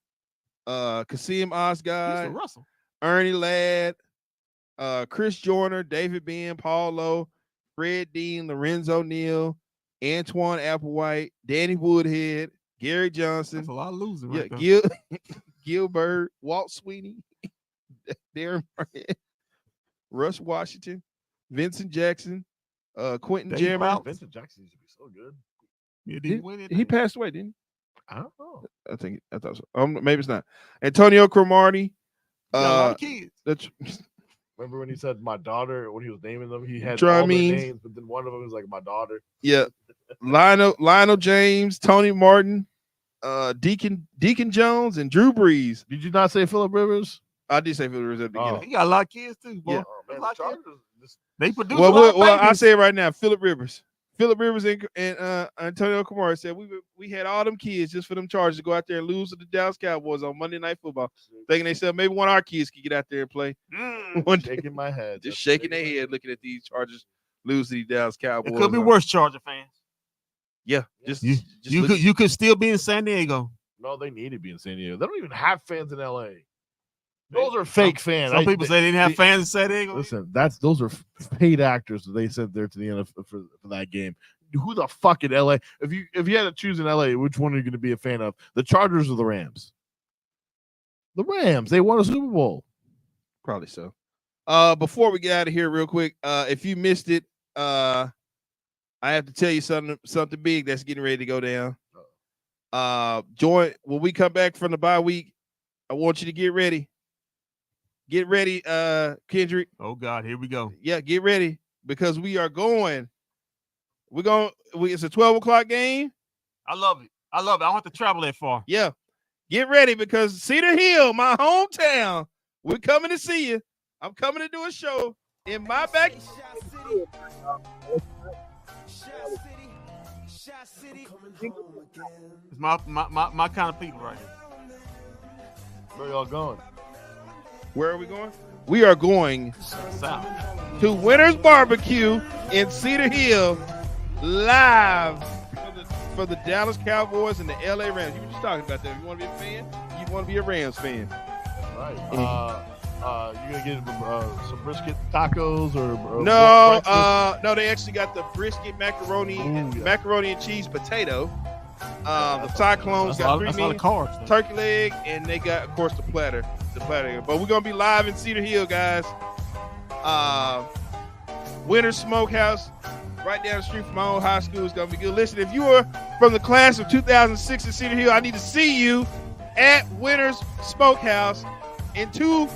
Kasim Osgood, Ernie Ladd, Chris Joyner, David Ben, Paul Lowe, Fred Dean, Lorenzo Neal, Antoine Applewhite, Danny Woodhead, Gary Johnson. That's a lot of losing. Yeah, Right Gil Bird, Walt Sweeney, Darren Martin, Russ Washington, Vincent Jackson, Quentin Jammer. Vincent Jackson used to be so good. Yeah, he passed away, didn't he? I don't know. I thought so. Maybe it's not. Antonio Cromartie. A lot of kids. That's remember when he said my daughter when he was naming them? He had all their means. names, but then one of them was like my daughter. Yeah. Lionel James, Tony Martin, Deacon Jones, and Drew Brees. Did you not say Phillip Rivers? I did say Phillip Rivers at the beginning. He got a lot of kids too. Boy. Yeah. They produce. Well, I say it right now. Phillip Rivers and Antonio Cromartie said we had all them kids just for them Chargers to go out there and lose to the Dallas Cowboys on Monday Night Football, thinking they said maybe one of our kids could get out there and play. Shaking my head, just shaking their head, looking at these Chargers lose to the Dallas Cowboys. It could be worse, Charger fans. Yeah, you could still be in San Diego. No, they need to be in San Diego. They don't even have fans in LA. Those are fake fans. Some people say they didn't have fans in San Diego. Listen, those are paid actors that they sent there to the NFL for that game. Who the fuck in LA? If you had to choose in LA, which one are you going to be a fan of? The Chargers or the Rams? The Rams. They won a Super Bowl. Probably so. Before we get out of here, real quick, if you missed it, I have to tell you something big that's getting ready to go down. Join when we come back from the bye week. I want you to get ready. Get ready, Kendrick. Oh God, here we go. Yeah, get ready because we are going. It's a 12 o'clock game. I love it. I don't have to travel that far. Yeah, get ready because Cedar Hill, my hometown, we're coming to see you. I'm coming to do a show in my back. It's my kind of people right here. Where y'all going? Where are we going? We are going south to Winter's Barbecue in Cedar Hill, live for the Dallas Cowboys and the LA Rams. You were just talking about that. You want to be a fan? You want to be a Rams fan? Right. You gonna get some brisket tacos or no? No, they actually got the brisket macaroni and cheese potato. The Cyclones got 3 That's a lot of meals, carbs. turkey leg, and they got, of course, the platter. But we're gonna be live in Cedar Hill, guys. Winter Smokehouse, right down the street from my old high school. Is gonna be good. Listen, if you are from the class of 2006 in Cedar Hill, I need to see you at Winter's Smokehouse in two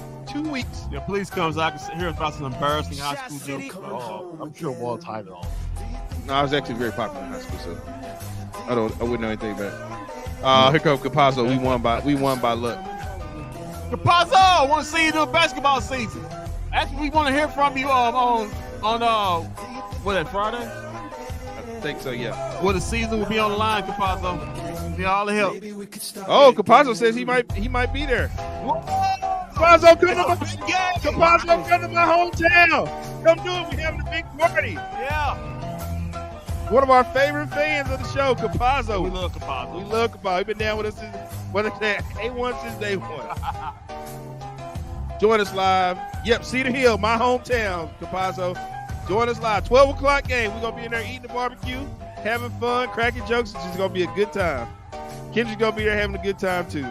weeks. Yeah, please come so I can hear about some embarrassing high school jokes. Oh, I'm sure Walt's high all. No, I was actually very popular in high school, so I wouldn't know anything about it. Here comes Capazzo. We won by luck. Capazzo, I want to see you do a basketball season. Actually, we want to hear from you on what, that Friday? I think so, yeah. Well, the season will be on the line, Capazzo. Need all the help. Oh, Capazzo says he might be there. Capazzo, come to my hometown. Come do it. We're having a big party. Yeah. One of our favorite fans of the show, Capazzo. We love Capazzo. We love Capazzo. He's been down with us since, A1 since day one. Join us live. Yep, Cedar Hill, my hometown, Capazzo. Join us live. 12 o'clock game. We're going to be in there eating the barbecue, having fun, cracking jokes. It's just going to be a good time. Kendrick's going to be there having a good time, too.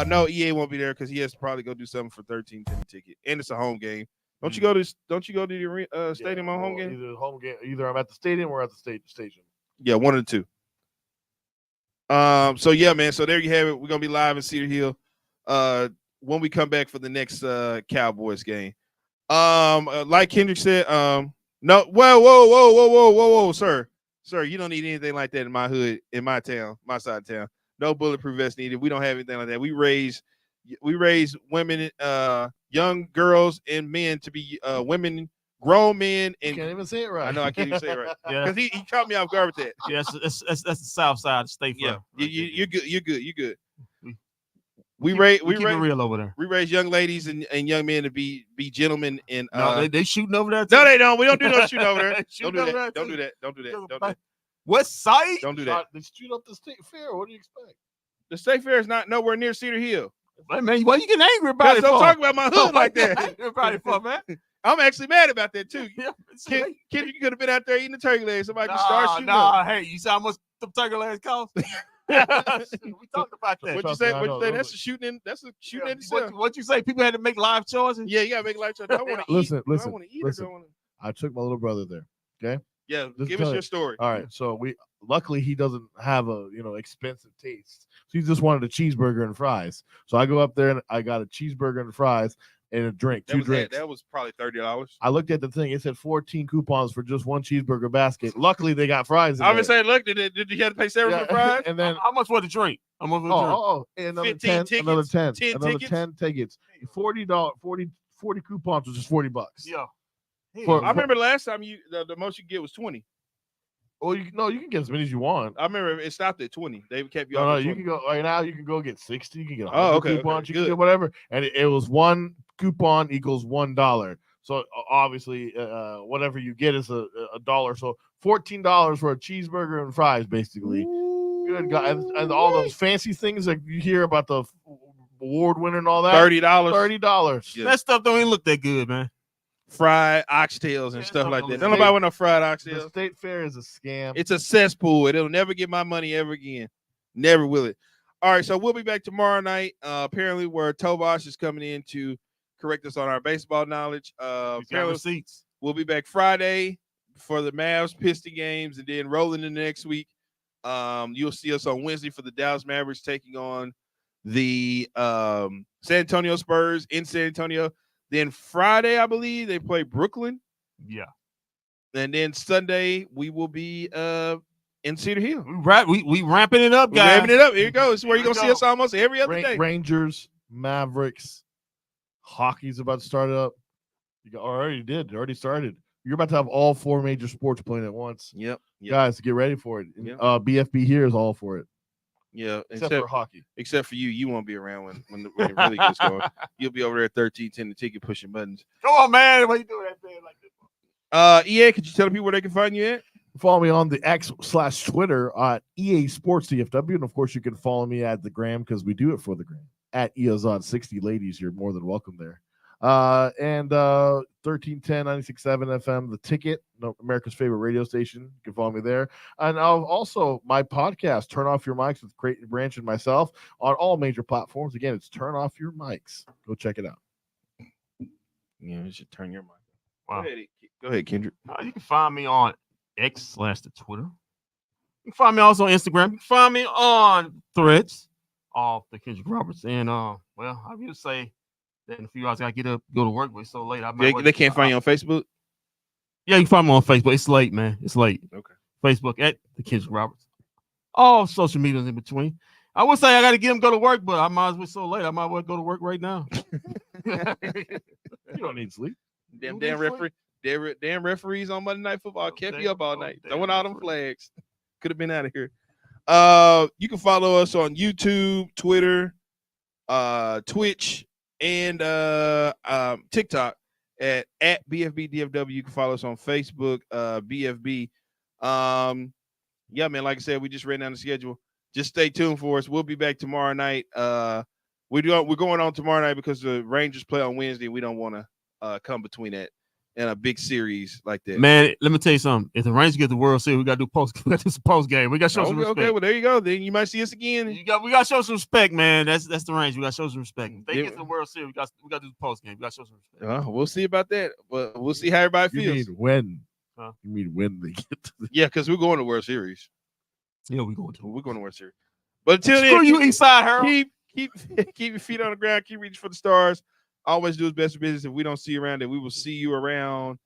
No, EA won't be there because he has to probably go do something for $13.10 ticket. And it's a home game. Don't you go to the stadium on home game? Either I'm at the stadium or at the station. Yeah, one of the two. So yeah, man. So there you have it. We're gonna be live in Cedar Hill. When we come back for the next Cowboys game. Like Kendrick said, no, whoa, sir, you don't need anything like that in my hood, in my town, my side of town. No bulletproof vest needed. We don't have anything like that. We raise women, young girls and men to be women, grown men. And you can't even say it right. I know I can't even say it right. Yeah, because he caught me off guard with that. Yeah, that's the south side of State Farm. Yeah, you're good. We keep raise it real over there. We raise young ladies and young men to be gentlemen. And no, they shooting over there too? No, they don't. We don't do no shooting over there. Don't do that. Don't do that. What site? Don't do that. They shoot up the state fair. What do you expect? The state fair is not nowhere near Cedar Hill. Hey, man, why you getting angry about it? Don't talk about my hood like that. Man. I'm actually mad about that too. Yeah, Kid, you could have been out there eating the turkey legs. Somebody could start shooting. Hey, you saw how much the turkey legs cost? We talked about that. What you say? That's a shooting. That's a shooting in itself. What you say? People had to make live choices. Yeah, you gotta make live choices. I want to listen. I want to eat. Listen. I took my little brother there. Okay. Yeah, give us your story. All right. So luckily he doesn't have a expensive taste. So he just wanted a cheeseburger and fries. So I go up there and I got a cheeseburger and fries and a drink, two drinks. That was probably $30. I looked at the thing. It said 14 coupons for just one cheeseburger basket. Luckily they got fries. I was saying, look, did you have to pay $7 for the fries? And then how much was the drink? How much was the drink? Another 15 10, tickets, another 10, 10 another tickets? 10 tickets. $40 40 coupons was just $40. Yeah. I remember last time the most you get was 20. Well, you can get as many as you want. I remember it stopped at 20. They kept you. No, off you can go right now. You can go get 60. You can get 100 coupons. You good. can get whatever. And it was one coupon equals $1. So obviously, whatever you get is a dollar. So $14 for a cheeseburger and fries, basically. Good God, and all those fancy things that you hear about the award winner and all that. $30. $30. Yeah. That stuff don't even look that good, man. Fried oxtails and stuff like that. Don't nobody want no fried The oxtails. state fair is a scam. It's a cesspool. It'll never get my money ever again. Never will it. All right, so we'll be back tomorrow night. Apparently, where Tovash is coming in to correct us on our baseball knowledge. Receipts. We'll be back Friday for the Mavs Piston games, and then rolling in the next week. You'll see us on Wednesday for the Dallas Mavericks taking on the San Antonio Spurs in San Antonio. Then Friday, I believe, they play Brooklyn. Yeah. And then Sunday, we will be in Cedar Hill. We ramping it up, guys. We're ramping it up. Here you go. This is where you're going to see us almost every other day. Rangers, Mavericks, hockey's about to start up. It already started. You're about to have all four major sports playing at once. Yep. Guys, get ready for it. Yep. bFb here is all for it. Yeah, except for hockey. Except for you. You won't be around when it really gets going. You'll be over there at 1310 the ticket pushing buttons. Come on, man. Why you doing that thing like this? EA, could you tell the people where they can find you at? Follow me on the X/Twitter at EA Sports DFW. And of course, you can follow me at the gram because we do it for the gram at EOZOD60. Ladies, you're more than welcome there. And 1310 96.7 FM, The Ticket, America's favorite radio station. You can follow me there. And also my podcast, Turn Off Your Mics with Creighton Branch and myself on all major platforms. Again, it's Turn Off Your Mics. Go check it out. Yeah, you should turn your mic. Wow. Go ahead, Kendrick. You can find me on X/the Twitter. You can find me also on Instagram. You can find me on Threads, off the Kendrick Roberts. And well, I would say that in a few hours I gotta go to work, but it's so late. They can't find you on Facebook. Yeah, you can find me on Facebook. It's late, man. It's late. Okay. Facebook at the Kendrick Roberts. All social medias in between. I would say I got to get them go to work, but I might as well so late. I might as well go to work right now. You don't need sleep. Damn referees on Monday Night Football kept you up all night. Throwing all them flags. Could have been out of here. You can follow us on YouTube, Twitter, Twitch, and TikTok at bFbDFW. You can follow us on Facebook, bFb. Yeah, man, like I said, we just ran down the schedule. Just stay tuned for us. We'll be back tomorrow night. We're going on tomorrow night because the Rangers play on Wednesday. We don't want to come between that and a big series like that. Man, let me tell you something. If the Rangers get the World Series, we got to do some post game. We got to show some respect. Okay, well there you go. Then you might see us again. We got to show some respect, man. That's the Rangers. We got to show some respect. If they get to the World Series, we got to do the post game. We got to show some respect. We'll see about that. But we'll see how everybody feels. You mean when? Huh? You mean when they get to the Yeah, because we're going to World Series. Yeah, we're going to World Series. But until then, screw you, Eastside Harold. Keep your feet on the ground. Keep reaching for the stars. Always do his best business. If we don't see you around, then we will see you around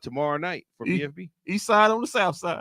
tomorrow night for BFB. East side on the south side.